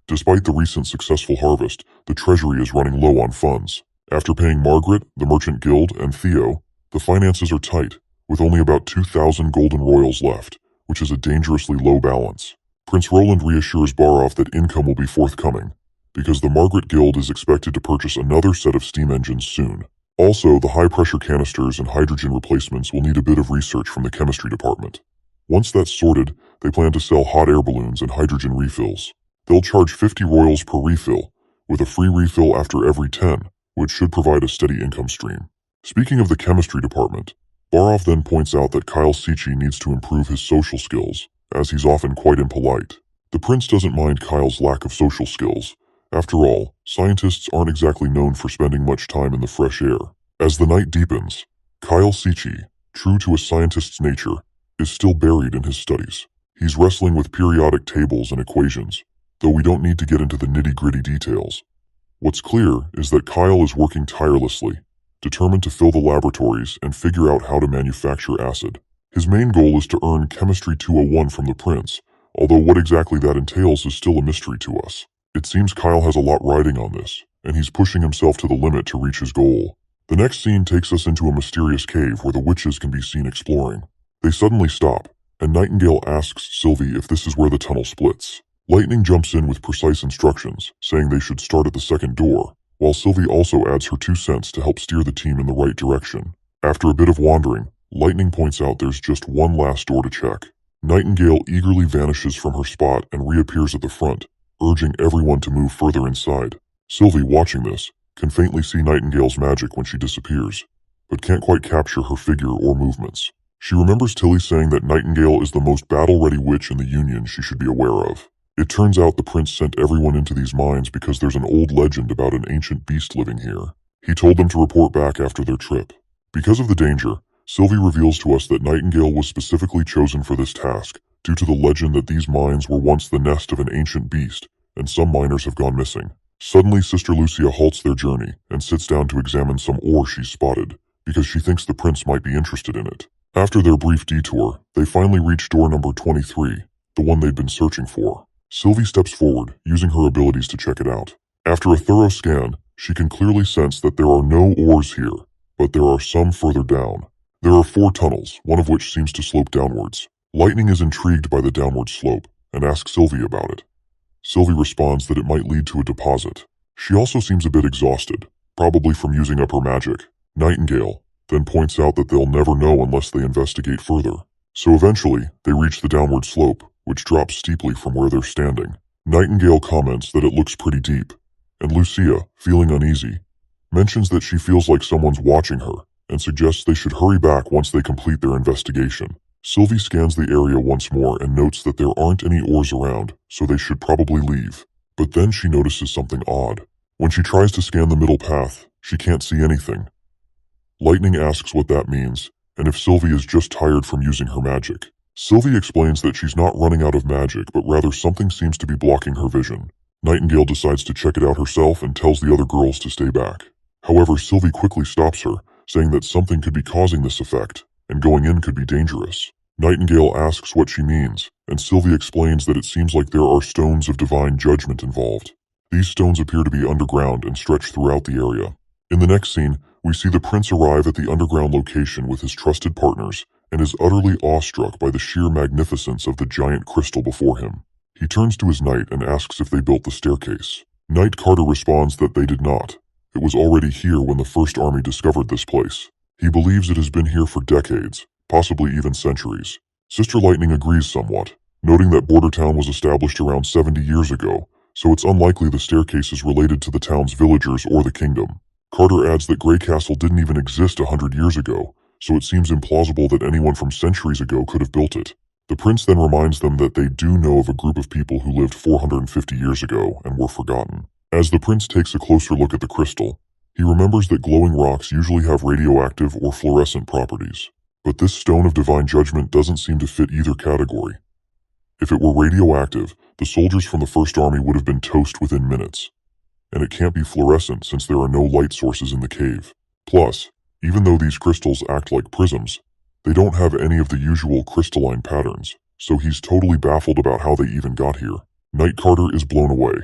Despite the recent successful harvest, the treasury is running low on funds. After paying Margaret, the Merchant Guild, and Theo, the finances are tight, with only about 2,000 golden royals left, which is a dangerously low balance. Prince Roland reassures Baroff that income will be forthcoming, because the Margaret Guild is expected to purchase another set of steam engines soon. Also, the high-pressure canisters and hydrogen replacements will need a bit of research from the chemistry department. Once that's sorted, they plan to sell hot air balloons and hydrogen refills. They'll charge 50 royals per refill, with a free refill after every 10, which should provide a steady income stream. Speaking of the chemistry department, Baroff then points out that Kyle Sichi needs to improve his social skills, as he's often quite impolite. The prince doesn't mind Kyle's lack of social skills. After all, scientists aren't exactly known for spending much time in the fresh air. As the night deepens, Kyle Sichi, true to a scientist's nature, is still buried in his studies. He's wrestling with periodic tables and equations, though we don't need to get into the nitty-gritty details. What's clear is that Kyle is working tirelessly, determined to fill the laboratories and figure out how to manufacture acid. His main goal is to earn Chemistry 201 from the prince, although what exactly that entails is still a mystery to us. It seems Kyle has a lot riding on this, and he's pushing himself to the limit to reach his goal. The next scene takes us into a mysterious cave where the witches can be seen exploring. They suddenly stop, and Nightingale asks Sylvie if this is where the tunnel splits. Lightning jumps in with precise instructions, saying they should start at the second door, while Sylvie also adds her 2 cents to help steer the team in the right direction. After a bit of wandering, Lightning points out there's just one last door to check. Nightingale eagerly vanishes from her spot and reappears at the front, urging everyone to move further inside. Sylvie, watching this, can faintly see Nightingale's magic when she disappears, but can't quite capture her figure or movements. She remembers Tilly saying that Nightingale is the most battle-ready witch in the Union she should be aware of. It turns out the prince sent everyone into these mines because there's an old legend about an ancient beast living here. He told them to report back after their trip. Because of the danger, Sylvie reveals to us that Nightingale was specifically chosen for this task due to the legend that these mines were once the nest of an ancient beast, and some miners have gone missing. Suddenly, Sister Lucia halts their journey and sits down to examine some ore she's spotted, because she thinks the prince might be interested in it. After their brief detour, they finally reach door number 23, the one they'd been searching for. Sylvie steps forward, using her abilities to check it out. After a thorough scan, she can clearly sense that there are no ores here, but there are some further down. There are 4 tunnels, one of which seems to slope downwards. Lightning is intrigued by the downward slope and asks Sylvie about it. Sylvie responds that it might lead to a deposit. She also seems a bit exhausted, probably from using up her magic. Nightingale then points out that they'll never know unless they investigate further. So eventually, they reach the downward slope, which drops steeply from where they're standing. Nightingale comments that it looks pretty deep, and Lucia, feeling uneasy, mentions that she feels like someone's watching her and suggests they should hurry back once they complete their investigation. Sylvie scans the area once more and notes that there aren't any ores around, so they should probably leave. But then she notices something odd. When she tries to scan the middle path, she can't see anything. Lightning asks what that means, and if Sylvie is just tired from using her magic. Sylvie explains that she's not running out of magic, but rather something seems to be blocking her vision. Nightingale decides to check it out herself and tells the other girls to stay back. However, Sylvie quickly stops her, saying that something could be causing this effect, and going in could be dangerous. Nightingale asks what she means, and Sylvie explains that it seems like there are stones of divine judgment involved. These stones appear to be underground and stretch throughout the area. In the next scene, we see the prince arrive at the underground location with his trusted partners, and is utterly awestruck by the sheer magnificence of the giant crystal before him. He turns to his knight and asks if they built the staircase. Knight Carter responds that they did not. It was already here when the First Army discovered this place. He believes it has been here for decades, possibly even centuries. Sister Lightning agrees somewhat, noting that Border Town was established around 70 years ago, so it's unlikely the staircase is related to the town's villagers or the kingdom. Carter adds that Grey Castle didn't even exist 100 years ago, so it seems implausible that anyone from centuries ago could have built it. The prince then reminds them that they do know of a group of people who lived 450 years ago and were forgotten. As the prince takes a closer look at the crystal, he remembers that glowing rocks usually have radioactive or fluorescent properties. But this stone of divine judgment doesn't seem to fit either category. If it were radioactive, the soldiers from the First Army would have been toast within minutes. And it can't be fluorescent since there are no light sources in the cave. Plus, even though these crystals act like prisms, they don't have any of the usual crystalline patterns, so he's totally baffled about how they even got here. Knight Carter is blown away,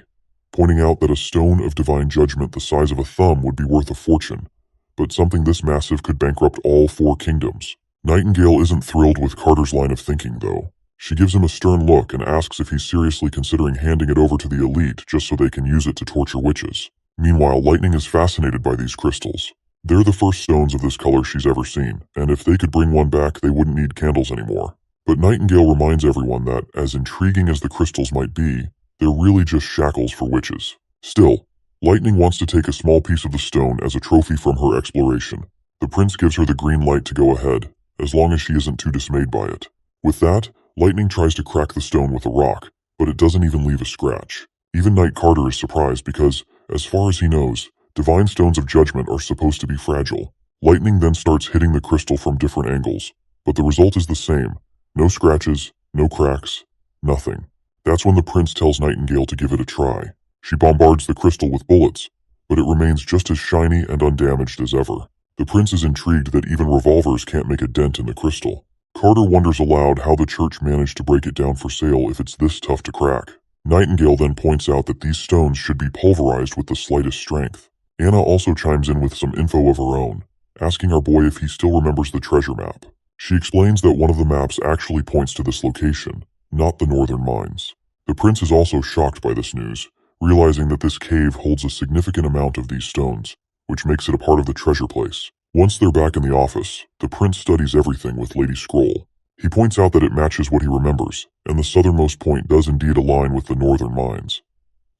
pointing out that a stone of divine judgment the size of a thumb would be worth a fortune, but something this massive could bankrupt all 4 kingdoms. Nightingale isn't thrilled with Carter's line of thinking, though. She gives him a stern look and asks if he's seriously considering handing it over to the elite just so they can use it to torture witches. Meanwhile, Lightning is fascinated by these crystals. They're the first stones of this color she's ever seen, and if they could bring one back, they wouldn't need candles anymore. But Nightingale reminds everyone that, as intriguing as the crystals might be, they're really just shackles for witches. Still, Lightning wants to take a small piece of the stone as a trophy from her exploration. The prince gives her the green light to go ahead, as long as she isn't too dismayed by it. With that, Lightning tries to crack the stone with a rock, but it doesn't even leave a scratch. Even Knight Carter is surprised because, as far as he knows, divine stones of judgment are supposed to be fragile. Lightning then starts hitting the crystal from different angles, but the result is the same. No scratches, no cracks, nothing. That's when the prince tells Nightingale to give it a try. She bombards the crystal with bullets, but it remains just as shiny and undamaged as ever. The prince is intrigued that even revolvers can't make a dent in the crystal. Carter wonders aloud how the church managed to break it down for sale if it's this tough to crack. Nightingale then points out that these stones should be pulverized with the slightest strength. Anna also chimes in with some info of her own, asking our boy if he still remembers the treasure map. She explains that one of the maps actually points to this location, not the northern mines. The prince is also shocked by this news, realizing that this cave holds a significant amount of these stones, which makes it a part of the treasure place. Once they're back in the office, the prince studies everything with Lady Scroll. He points out that it matches what he remembers, and the southernmost point does indeed align with the northern mines.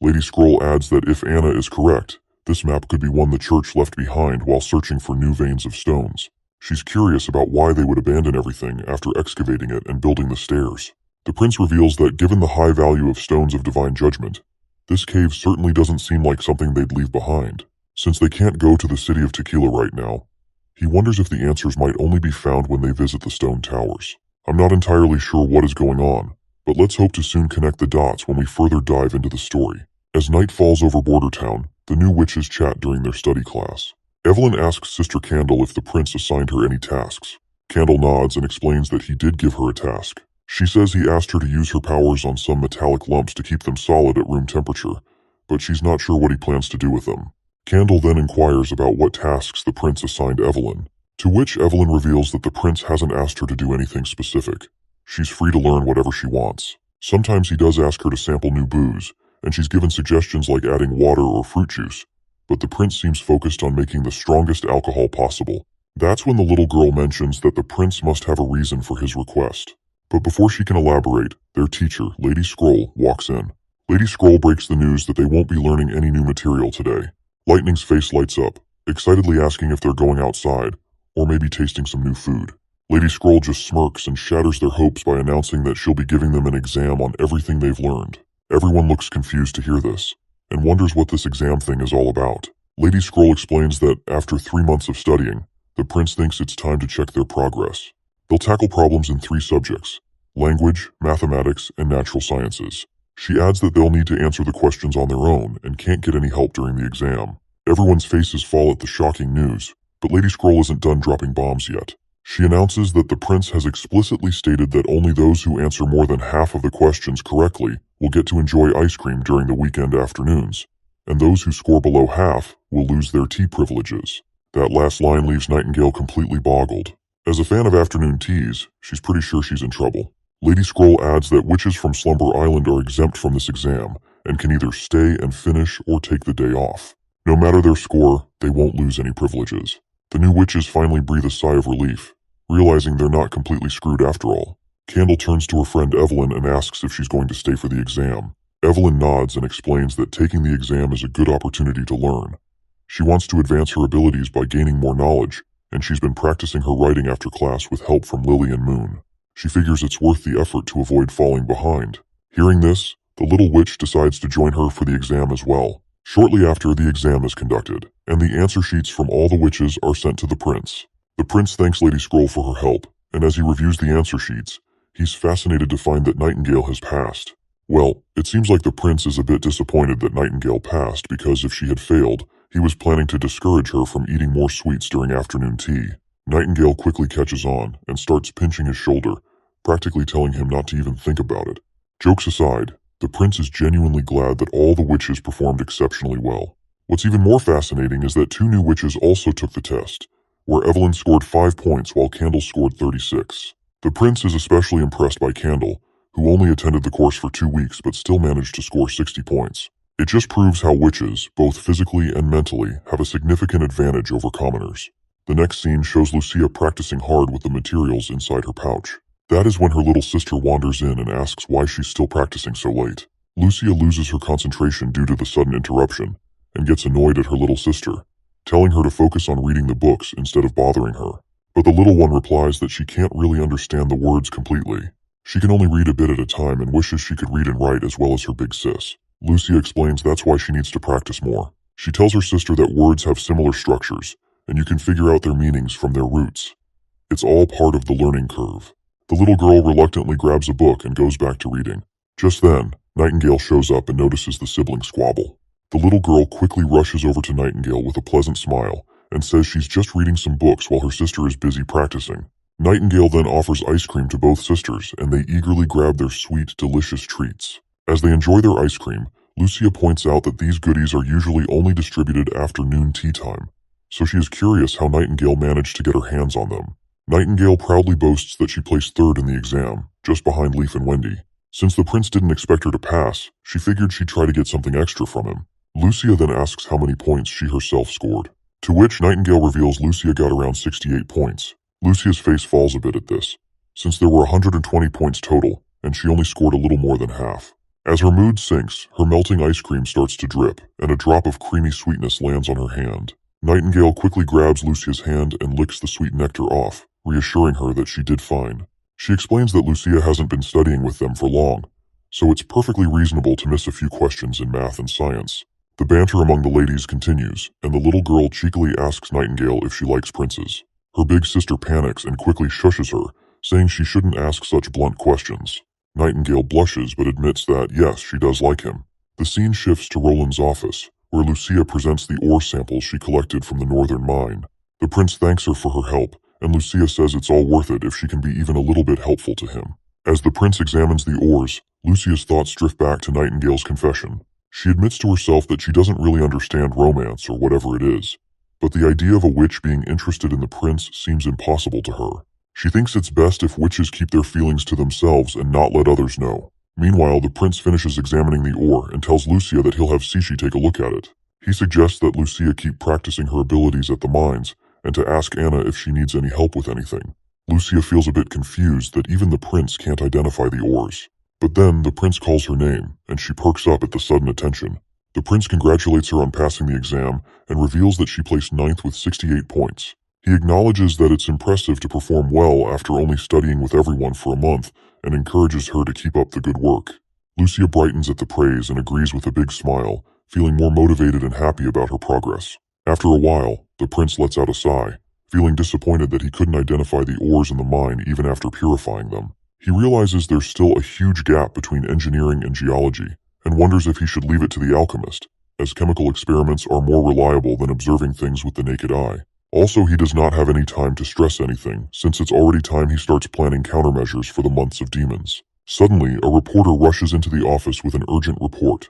Lady Scroll adds that if Anna is correct, this map could be one the church left behind while searching for new veins of stones. She's curious about why they would abandon everything after excavating it and building the stairs. The prince reveals that given the high value of stones of divine judgment, this cave certainly doesn't seem like something they'd leave behind. Since they can't go to the city of Tequila right now, he wonders if the answers might only be found when they visit the stone towers. I'm not entirely sure what is going on, but let's hope to soon connect the dots when we further dive into the story. As night falls over Border Town, the new witches chat during their study class. Evelyn asks Sister Candle if the prince assigned her any tasks. Candle nods and explains that he did give her a task. She says he asked her to use her powers on some metallic lumps to keep them solid at room temperature, but she's not sure what he plans to do with them. Candle then inquires about what tasks the prince assigned Evelyn, to which Evelyn reveals that the prince hasn't asked her to do anything specific. She's free to learn whatever she wants. Sometimes he does ask her to sample new booze, and she's given suggestions like adding water or fruit juice, but the prince seems focused on making the strongest alcohol possible. That's when the little girl mentions that the prince must have a reason for his request. But before she can elaborate, their teacher, Lady Scroll, walks in. Lady Scroll breaks the news that they won't be learning any new material today. Lightning's face lights up, excitedly asking if they're going outside, or maybe tasting some new food. Lady Scroll just smirks and shatters their hopes by announcing that she'll be giving them an exam on everything they've learned. Everyone looks confused to hear this, and wonders what this exam thing is all about. Lady Scroll explains that, after 3 months of studying, the prince thinks it's time to check their progress. They'll tackle problems in 3 subjects: language, mathematics, and natural sciences. She adds that they'll need to answer the questions on their own and can't get any help during the exam. Everyone's faces fall at the shocking news, but Lady Scroll isn't done dropping bombs yet. She announces that the prince has explicitly stated that only those who answer more than half of the questions correctly will get to enjoy ice cream during the weekend afternoons, and those who score below half will lose their tea privileges. That last line leaves Nightingale completely boggled. As a fan of afternoon teas, she's pretty sure she's in trouble. Lady Scroll adds that witches from Slumber Island are exempt from this exam and can either stay and finish or take the day off. No matter their score, they won't lose any privileges. The new witches finally breathe a sigh of relief, realizing they're not completely screwed after all. Candle turns to her friend Evelyn and asks if she's going to stay for the exam. Evelyn nods and explains that taking the exam is a good opportunity to learn. She wants to advance her abilities by gaining more knowledge, and she's been practicing her writing after class with help from Lily and Moon. She figures it's worth the effort to avoid falling behind. Hearing this, the little witch decides to join her for the exam as well. Shortly after, the exam is conducted, and the answer sheets from all the witches are sent to the prince. The prince thanks Lady Scroll for her help, and as he reviews the answer sheets, he's fascinated to find that Nightingale has passed. Well, it seems like the prince is a bit disappointed that Nightingale passed because if she had failed, he was planning to discourage her from eating more sweets during afternoon tea. Nightingale quickly catches on and starts pinching his shoulder, practically telling him not to even think about it. Jokes aside, the prince is genuinely glad that all the witches performed exceptionally well. What's even more fascinating is that 2 new witches also took the test, where Evelyn scored 5 points while Candle scored 36. The prince is especially impressed by Candle, who only attended the course for 2 weeks but still managed to score 60 points. It just proves how witches, both physically and mentally, have a significant advantage over commoners. The next scene shows Lucia practicing hard with the materials inside her pouch. That is when her little sister wanders in and asks why she's still practicing so late. Lucia loses her concentration due to the sudden interruption, and gets annoyed at her little sister, telling her to focus on reading the books instead of bothering her. But the little one replies that she can't really understand the words completely. She can only read a bit at a time and wishes she could read and write as well as her big sis. Lucia explains that's why she needs to practice more. She tells her sister that words have similar structures, and you can figure out their meanings from their roots. It's all part of the learning curve. The little girl reluctantly grabs a book and goes back to reading. Just then, Nightingale shows up and notices the sibling squabble. The little girl quickly rushes over to Nightingale with a pleasant smile and says she's just reading some books while her sister is busy practicing. Nightingale then offers ice cream to both sisters, and they eagerly grab their sweet, delicious treats. As they enjoy their ice cream, Lucia points out that these goodies are usually only distributed after noon tea time, so she is curious how Nightingale managed to get her hands on them. Nightingale proudly boasts that she placed 3rd in the exam, just behind Leaf and Wendy. Since the prince didn't expect her to pass, she figured she'd try to get something extra from him. Lucia then asks how many points she herself scored, to which Nightingale reveals Lucia got around 68 points. Lucia's face falls a bit at this, since there were 120 points total, and she only scored a little more than half. As her mood sinks, her melting ice cream starts to drip, and a drop of creamy sweetness lands on her hand. Nightingale quickly grabs Lucia's hand and licks the sweet nectar off, reassuring her that she did fine. She explains that Lucia hasn't been studying with them for long, so it's perfectly reasonable to miss a few questions in math and science. The banter among the ladies continues, and the little girl cheekily asks Nightingale if she likes princes. Her big sister panics and quickly shushes her, saying she shouldn't ask such blunt questions. Nightingale blushes but admits that, yes, she does like him. The scene shifts to Roland's office, where Lucia presents the ore samples she collected from the northern mine. The prince thanks her for her help, and Lucia says it's all worth it if she can be even a little bit helpful to him. As the prince examines the ores, Lucia's thoughts drift back to Nightingale's confession. She admits to herself that she doesn't really understand romance or whatever it is, but the idea of a witch being interested in the prince seems impossible to her. She thinks it's best if witches keep their feelings to themselves and not let others know. Meanwhile, the prince finishes examining the ore and tells Lucia that he'll have Sishi take a look at it. He suggests that Lucia keep practicing her abilities at the mines and to ask Anna if she needs any help with anything. Lucia feels a bit confused that even the prince can't identify the ores. But then, the prince calls her name, and she perks up at the sudden attention. The prince congratulates her on passing the exam and reveals that she placed 9th with 68 points. He acknowledges that it's impressive to perform well after only studying with everyone for a month and encourages her to keep up the good work. Lucia brightens at the praise and agrees with a big smile, feeling more motivated and happy about her progress. After a while, the prince lets out a sigh, feeling disappointed that he couldn't identify the ores in the mine even after purifying them. He realizes there's still a huge gap between engineering and geology, and wonders if he should leave it to the alchemist, as chemical experiments are more reliable than observing things with the naked eye. Also, he does not have any time to stress anything, since it's already time he starts planning countermeasures for the months of demons. Suddenly, a reporter rushes into the office with an urgent report.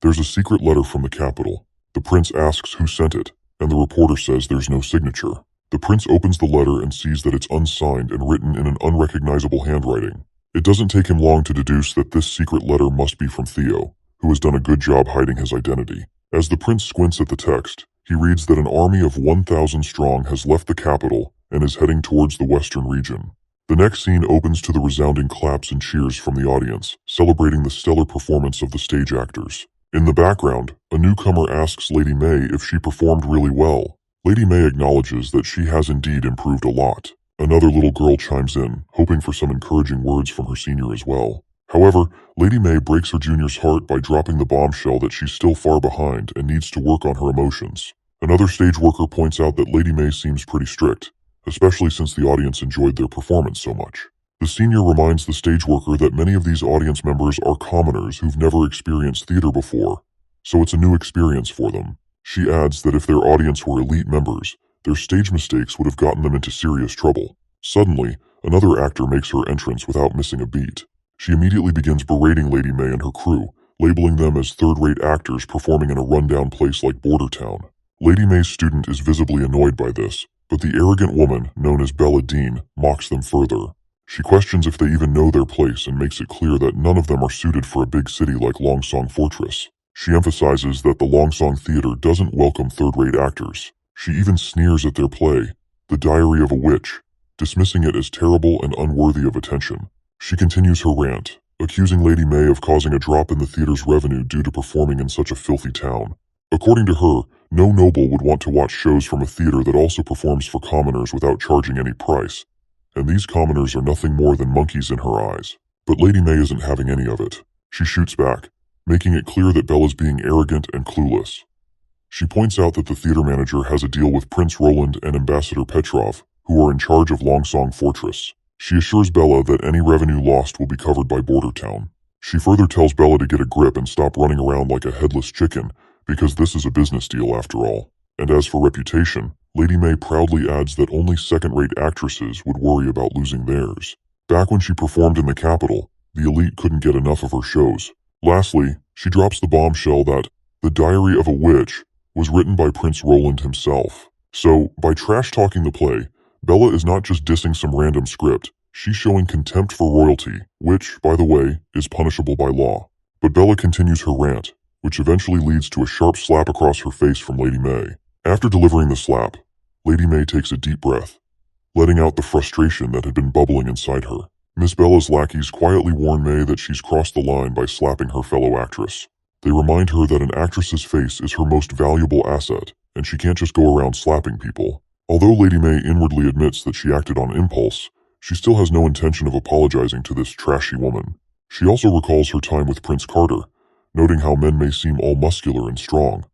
There's a secret letter from the capital. The prince asks who sent it, and the reporter says there's no signature. The prince opens the letter and sees that it's unsigned and written in an unrecognizable handwriting. It doesn't take him long to deduce that this secret letter must be from Theo, who has done a good job hiding his identity. As the prince squints at the text, he reads that an army of 1,000 strong has left the capital and is heading towards the western region. The next scene opens to the resounding claps and cheers from the audience, celebrating the stellar performance of the stage actors. In the background, a newcomer asks Lady May if she performed really well. Lady May acknowledges that she has indeed improved a lot. Another little girl chimes in, hoping for some encouraging words from her senior as well. However, Lady May breaks her junior's heart by dropping the bombshell that she's still far behind and needs to work on her emotions. Another stage worker points out that Lady May seems pretty strict, especially since the audience enjoyed their performance so much. The senior reminds the stage worker that many of these audience members are commoners who've never experienced theater before, so it's a new experience for them. She adds that if their audience were elite members, their stage mistakes would have gotten them into serious trouble. Suddenly, another actor makes her entrance without missing a beat. She immediately begins berating Lady May and her crew, labeling them as third-rate actors performing in a rundown place like Border Town. Lady May's student is visibly annoyed by this, but the arrogant woman, known as Bella Dean, mocks them further. She questions if they even know their place and makes it clear that none of them are suited for a big city like Longsong Fortress. She emphasizes that the Longsong Theater doesn't welcome third-rate actors. She even sneers at their play, The Diary of a Witch, dismissing it as terrible and unworthy of attention. She continues her rant, accusing Lady May of causing a drop in the theater's revenue due to performing in such a filthy town. According to her, no noble would want to watch shows from a theater that also performs for commoners without charging any price, and these commoners are nothing more than monkeys in her eyes. But Lady May isn't having any of it. She shoots back, making it clear that Bella's being arrogant and clueless. She points out that the theater manager has a deal with Prince Roland and Ambassador Petrov, who are in charge of Longsong Fortress. She assures Bella that any revenue lost will be covered by Border Town. She further tells Bella to get a grip and stop running around like a headless chicken, because this is a business deal after all. And as for reputation, Lady May proudly adds that only second-rate actresses would worry about losing theirs. Back when she performed in the capital, the elite couldn't get enough of her shows. Lastly, she drops the bombshell that The Diary of a Witch was written by Prince Roland himself. So, by trash-talking the play, Bella is not just dissing some random script, She's showing contempt for royalty, which, by the way, is punishable by law. But Bella continues her rant, which eventually leads to a sharp slap across her face from Lady May. After delivering the slap, Lady May takes a deep breath, letting out the frustration that had been bubbling inside her. Miss Bella's lackeys quietly warn May that she's crossed the line by slapping her fellow actress. They remind her that an actress's face is her most valuable asset, and she can't just go around slapping people. Although Lady May inwardly admits that she acted on impulse, she still has no intention of apologizing to this trashy woman. She also recalls her time with Prince Carter, noting how men may seem all muscular and strong,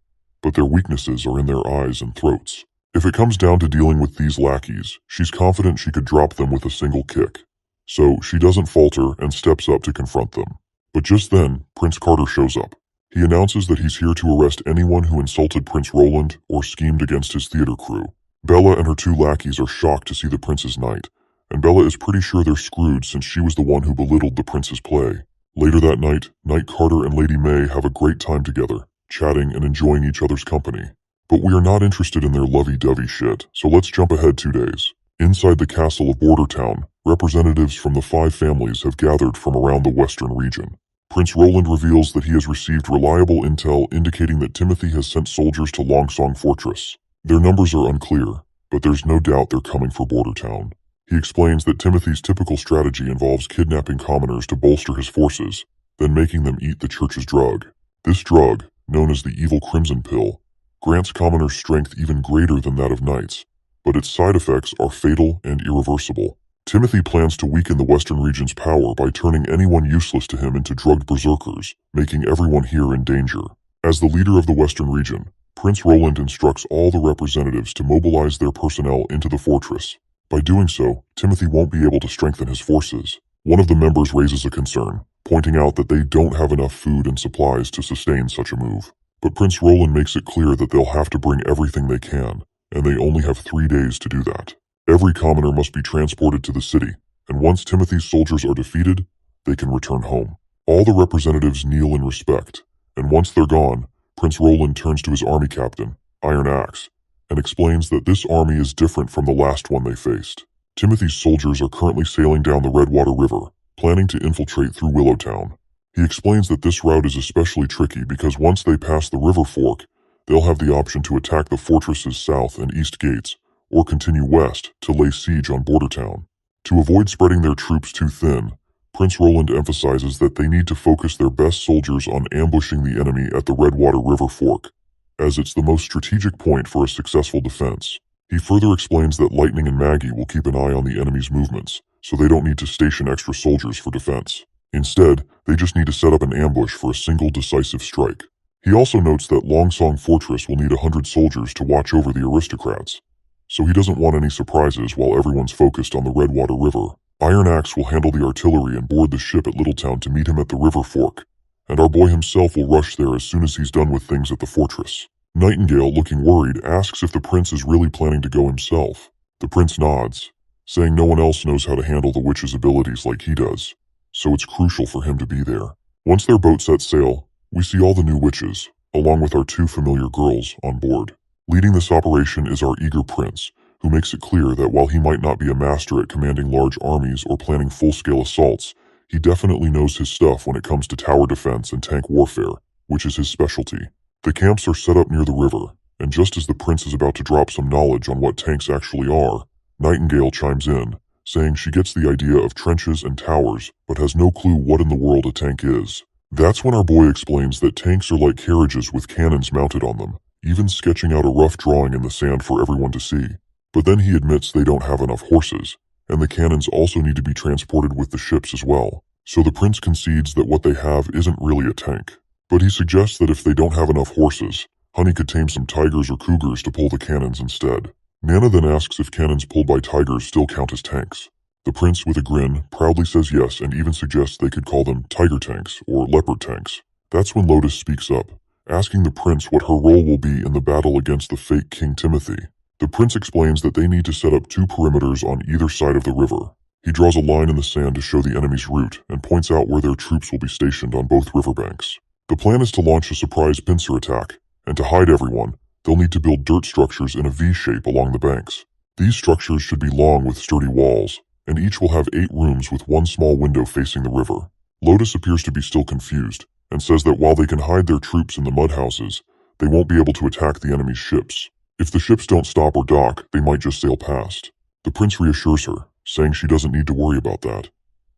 but their weaknesses are in their eyes and throats. If it comes down to dealing with these lackeys, she's confident she could drop them with a single kick. So she doesn't falter and steps up to confront them. But just then, Prince Carter shows up. He announces that he's here to arrest anyone who insulted Prince Roland or schemed against his theater crew. Bella and her two lackeys are shocked to see the prince's knight, and Bella is pretty sure they're screwed since she was the one who belittled the prince's play. Later that night, Knight Carter and Lady May have a great time together, chatting and enjoying each other's company. But we are not interested in their lovey-dovey shit, so let's jump ahead 2 days. Inside the castle of Border Town, representatives from the 5 families have gathered from around the western region. Prince Roland reveals that he has received reliable intel indicating that Timothy has sent soldiers to Longsong Fortress. Their numbers are unclear, but there's no doubt they're coming for Border Town. He explains that Timothy's typical strategy involves kidnapping commoners to bolster his forces, then making them eat the church's drug. This drug, known as the Evil Crimson Pill, grants commoners strength even greater than that of knights, but its side effects are fatal and irreversible. Timothy plans to weaken the Western region's power by turning anyone useless to him into drugged berserkers, making everyone here in danger. As the leader of the Western region, Prince Roland instructs all the representatives to mobilize their personnel into the fortress. By doing so, Timothy won't be able to strengthen his forces. One of the members raises a concern, pointing out that they don't have enough food and supplies to sustain such a move. But Prince Roland makes it clear that they'll have to bring everything they can, and they only have 3 days to do that. Every commoner must be transported to the city, and once Timothy's soldiers are defeated, they can return home. All the representatives kneel in respect, and once they're gone, Prince Roland turns to his army captain, Iron Axe, and explains that this army is different from the last one they faced. Timothy's soldiers are currently sailing down the Redwater River, planning to infiltrate through Willowtown. He explains that this route is especially tricky because once they pass the river fork, they'll have the option to attack the fortress's south and east gates, or continue west to lay siege on Bordertown. To avoid spreading their troops too thin, Prince Roland emphasizes that they need to focus their best soldiers on ambushing the enemy at the Redwater River fork, as it's the most strategic point for a successful defense. He further explains that Lightning and Maggie will keep an eye on the enemy's movements, so they don't need to station extra soldiers for defense. Instead, they just need to set up an ambush for a single decisive strike. He also notes that Longsong Fortress will need 100 soldiers to watch over the aristocrats, so he doesn't want any surprises while everyone's focused on the Redwater River. Iron Axe will handle the artillery and board the ship at Littletown to meet him at the river fork, and our boy himself will rush there as soon as he's done with things at the fortress. Nightingale, looking worried, asks if the prince is really planning to go himself. The prince nods, saying no one else knows how to handle the witch's abilities like he does, so it's crucial for him to be there. Once their boat sets sail, we see all the new witches, along with our 2 familiar girls, on board. Leading this operation is our eager prince, who makes it clear that while he might not be a master at commanding large armies or planning full-scale assaults, he definitely knows his stuff when it comes to tower defense and tank warfare, which is his specialty. The camps are set up near the river, and just as the prince is about to drop some knowledge on what tanks actually are, Nightingale chimes in, saying she gets the idea of trenches and towers, but has no clue what in the world a tank is. That's when our boy explains that tanks are like carriages with cannons mounted on them, even sketching out a rough drawing in the sand for everyone to see. But then he admits they don't have enough horses, and the cannons also need to be transported with the ships as well. So the prince concedes that what they have isn't really a tank. But he suggests that if they don't have enough horses, Honey could tame some tigers or cougars to pull the cannons instead. Nana then asks if cannons pulled by tigers still count as tanks. The prince, with a grin, proudly says yes and even suggests they could call them tiger tanks or leopard tanks. That's when Lotus speaks up, asking the prince what her role will be in the battle against the fake King Timothy. The prince explains that they need to set up 2 perimeters on either side of the river. He draws a line in the sand to show the enemy's route and points out where their troops will be stationed on both riverbanks. The plan is to launch a surprise pincer attack, and to hide everyone, they'll need to build dirt structures in a V shape along the banks. These structures should be long with sturdy walls, and each will have 8 rooms with one small window facing the river. Lotus appears to be still confused, and says that while they can hide their troops in the mud houses, they won't be able to attack the enemy's ships. If the ships don't stop or dock, they might just sail past. The prince reassures her, saying she doesn't need to worry about that.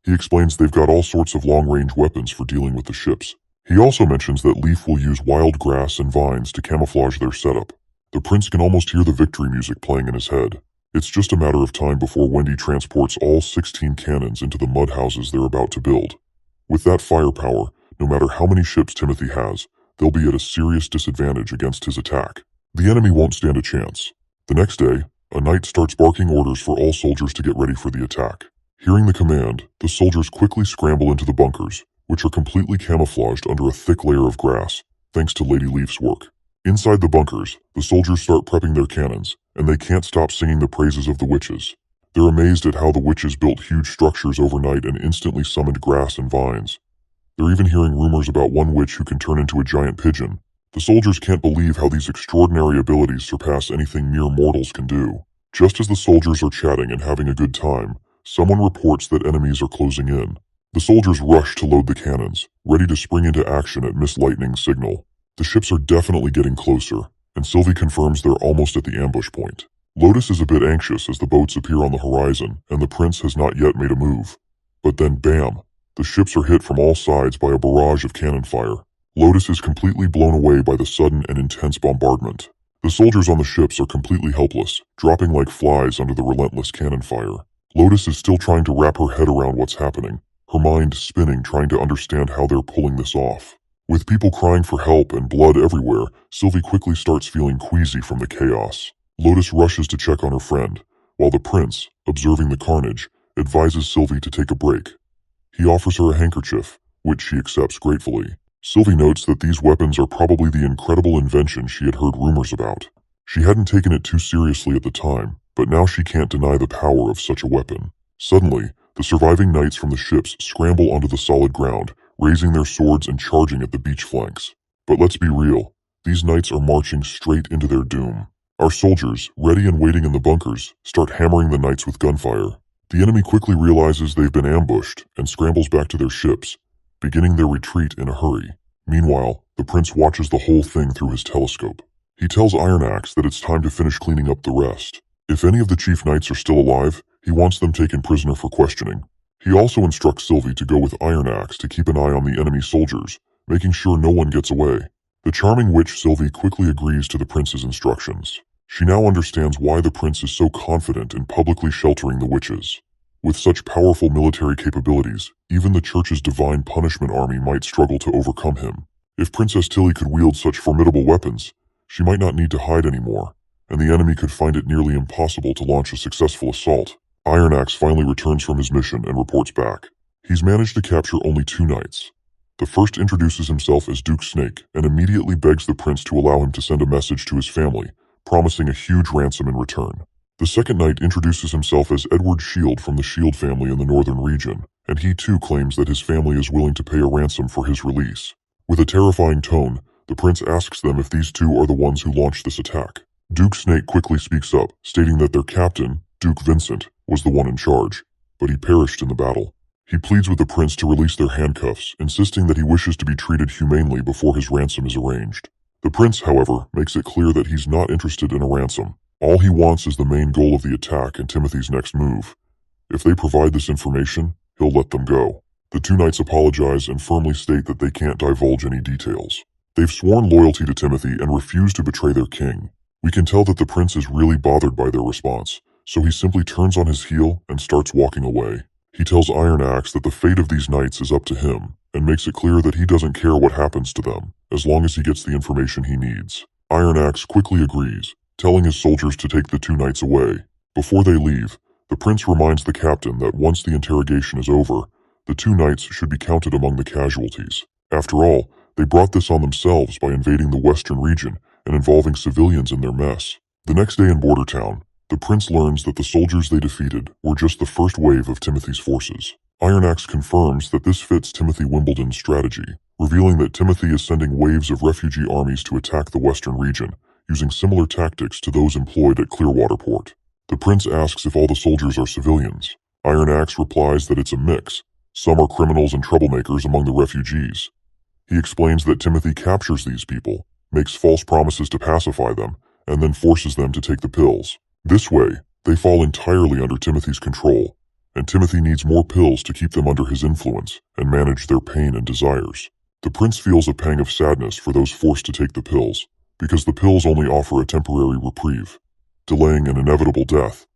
He explains they've got all sorts of long-range weapons for dealing with the ships. He also mentions that Leaf will use wild grass and vines to camouflage their setup. The prince can almost hear the victory music playing in his head. It's just a matter of time before Wendy transports all 16 cannons into the mud houses they're about to build. With that firepower, no matter how many ships Timothy has, they'll be at a serious disadvantage against his attack. The enemy won't stand a chance. The next day, a knight starts barking orders for all soldiers to get ready for the attack. Hearing the command, the soldiers quickly scramble into the bunkers, which are completely camouflaged under a thick layer of grass, thanks to Lady Leaf's work. Inside the bunkers, the soldiers start prepping their cannons, and they can't stop singing the praises of the witches. They're amazed at how the witches built huge structures overnight and instantly summoned grass and vines. They're even hearing rumors about one witch who can turn into a giant pigeon. The soldiers can't believe how these extraordinary abilities surpass anything mere mortals can do. Just as the soldiers are chatting and having a good time, someone reports that enemies are closing in. The soldiers rush to load the cannons, ready to spring into action at Miss Lightning's signal. The ships are definitely getting closer, and Sylvie confirms they're almost at the ambush point. Lotus is a bit anxious as the boats appear on the horizon, and the prince has not yet made a move. But then bam! The ships are hit from all sides by a barrage of cannon fire. Lotus is completely blown away by the sudden and intense bombardment. The soldiers on the ships are completely helpless, dropping like flies under the relentless cannon fire. Lotus is still trying to wrap her head around what's happening, her mind spinning trying to understand how they're pulling this off. With people crying for help and blood everywhere, Sylvie quickly starts feeling queasy from the chaos. Lotus rushes to check on her friend, while the prince, observing the carnage, advises Sylvie to take a break. He offers her a handkerchief, which she accepts gratefully. Sylvie notes that these weapons are probably the incredible invention she had heard rumors about. She hadn't taken it too seriously at the time, but now she can't deny the power of such a weapon. Suddenly, the surviving knights from the ships scramble onto the solid ground, raising their swords and charging at the beach flanks. But let's be real, these knights are marching straight into their doom. Our soldiers, ready and waiting in the bunkers, start hammering the knights with gunfire. The enemy quickly realizes they've been ambushed and scrambles back to their ships, beginning their retreat in a hurry. Meanwhile, the prince watches the whole thing through his telescope. He tells Iron Axe that it's time to finish cleaning up the rest. If any of the chief knights are still alive, he wants them taken prisoner for questioning. He also instructs Sylvie to go with Iron Axe to keep an eye on the enemy soldiers, making sure no one gets away. The charming witch Sylvie quickly agrees to the prince's instructions. She now understands why the prince is so confident in publicly sheltering the witches. With such powerful military capabilities, even the church's divine punishment army might struggle to overcome him. If Princess Tilly could wield such formidable weapons, she might not need to hide anymore, and the enemy could find it nearly impossible to launch a successful assault. Iron Axe finally returns from his mission and reports back. He's managed to capture only 2 knights. The first introduces himself as Duke Snake and immediately begs the prince to allow him to send a message to his family, promising a huge ransom in return. The second knight introduces himself as Edward Shield from the Shield family in the northern region, and he too claims that his family is willing to pay a ransom for his release. With a terrifying tone, the prince asks them if these two are the ones who launched this attack. Duke Snake quickly speaks up, stating that their captain, Duke Vincent, was the one in charge, but he perished in the battle. He pleads with the prince to release their handcuffs, insisting that he wishes to be treated humanely before his ransom is arranged. The prince, however, makes it clear that he's not interested in a ransom. All he wants is the main goal of the attack and Timothy's next move. If they provide this information, he'll let them go. The 2 knights apologize and firmly state that they can't divulge any details. They've sworn loyalty to Timothy and refuse to betray their king. We can tell that the prince is really bothered by their response, so he simply turns on his heel and starts walking away. He tells Iron Axe that the fate of these knights is up to him, and makes it clear that he doesn't care what happens to them, as long as he gets the information he needs. Iron Axe quickly agrees, telling his soldiers to take the 2 knights away. Before they leave, the prince reminds the captain that once the interrogation is over, the 2 knights should be counted among the casualties. After all, they brought this on themselves by invading the western region and involving civilians in their mess. The next day in Border Town, the prince learns that the soldiers they defeated were just the first wave of Timothy's forces. Iron Axe confirms that this fits Timothy Wimbledon's strategy, revealing that Timothy is sending waves of refugee armies to attack the western region, using similar tactics to those employed at Clearwater Port. The prince asks if all the soldiers are civilians. Iron Axe replies that it's a mix. Some are criminals and troublemakers among the refugees. He explains that Timothy captures these people, makes false promises to pacify them, and then forces them to take the pills. This way, they fall entirely under Timothy's control, and Timothy needs more pills to keep them under his influence and manage their pain and desires. The prince feels a pang of sadness for those forced to take the pills, because the pills only offer a temporary reprieve, delaying an inevitable death,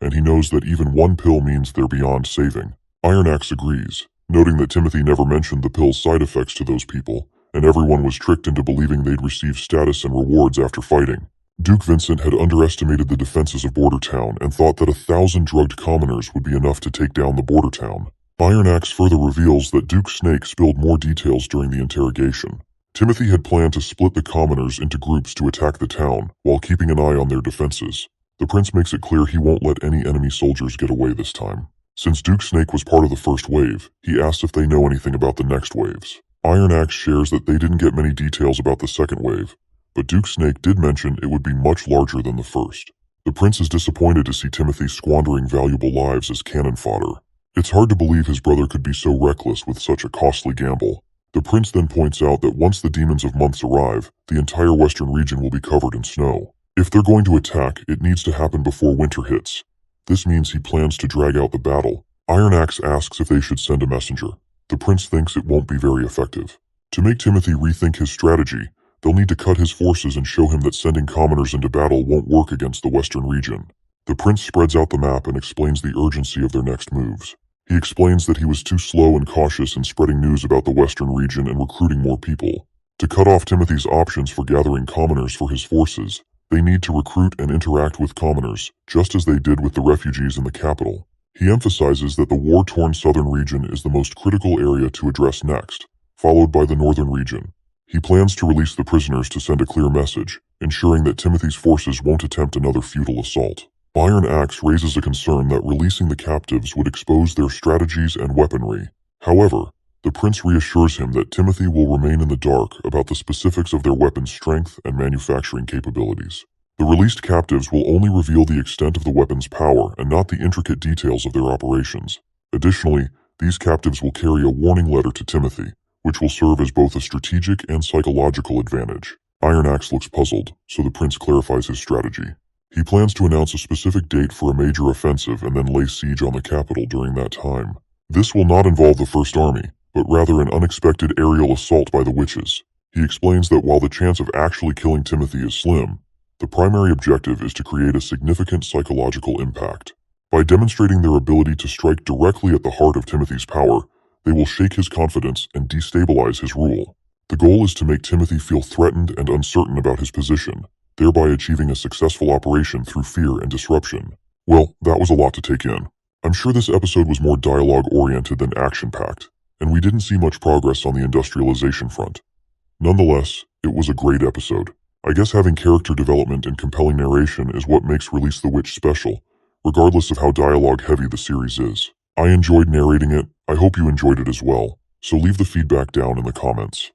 and he knows that even one pill means they're beyond saving. Iron Axe agrees, noting that Timothy never mentioned the pill's side effects to those people, and everyone was tricked into believing they'd receive status and rewards after fighting. Duke Vincent had underestimated the defenses of Border Town and thought that 1,000 drugged commoners would be enough to take down the Border Town. Iron Axe further reveals that Duke Snake spilled more details during the interrogation. Timothy had planned to split the commoners into groups to attack the town, while keeping an eye on their defenses. The prince makes it clear he won't let any enemy soldiers get away this time. Since Duke Snake was part of the first wave, he asks if they know anything about the next waves. Iron Axe shares that they didn't get many details about the second wave, but Duke Snake did mention it would be much larger than the first. The prince is disappointed to see Timothy squandering valuable lives as cannon fodder. It's hard to believe his brother could be so reckless with such a costly gamble. The prince then points out that once the Demons of Months arrive, the entire western region will be covered in snow. If they're going to attack, it needs to happen before winter hits. This means he plans to drag out the battle. Iron Axe asks if they should send a messenger. The prince thinks it won't be very effective. To make Timothy rethink his strategy, they'll need to cut his forces and show him that sending commoners into battle won't work against the western region. The prince spreads out the map and explains the urgency of their next moves. He explains that he was too slow and cautious in spreading news about the western region and recruiting more people. To cut off Timothy's options for gathering commoners for his forces, they need to recruit and interact with commoners, just as they did with the refugees in the capital. He emphasizes that the war-torn southern region is the most critical area to address next, followed by the northern region. He plans to release the prisoners to send a clear message, ensuring that Timothy's forces won't attempt another futile assault. Iron Axe raises a concern that releasing the captives would expose their strategies and weaponry. However, the prince reassures him that Timothy will remain in the dark about the specifics of their weapons' strength and manufacturing capabilities. The released captives will only reveal the extent of the weapon's power and not the intricate details of their operations. Additionally, these captives will carry a warning letter to Timothy, which will serve as both a strategic and psychological advantage. Iron Axe looks puzzled, so the prince clarifies his strategy. He plans to announce a specific date for a major offensive and then lay siege on the capital during that time. This will not involve the First Army, but rather an unexpected aerial assault by the witches. He explains that while the chance of actually killing Timothy is slim, the primary objective is to create a significant psychological impact. By demonstrating their ability to strike directly at the heart of Timothy's power, they will shake his confidence and destabilize his rule. The goal is to make Timothy feel threatened and uncertain about his position, thereby achieving a successful operation through fear and disruption. Well, that was a lot to take in. I'm sure this episode was more dialogue-oriented than action-packed, and we didn't see much progress on the industrialization front. Nonetheless, it was a great episode. I guess having character development and compelling narration is what makes Release the Witch special, regardless of how dialogue-heavy the series is. I enjoyed narrating it, I hope you enjoyed it as well, so leave the feedback down in the comments.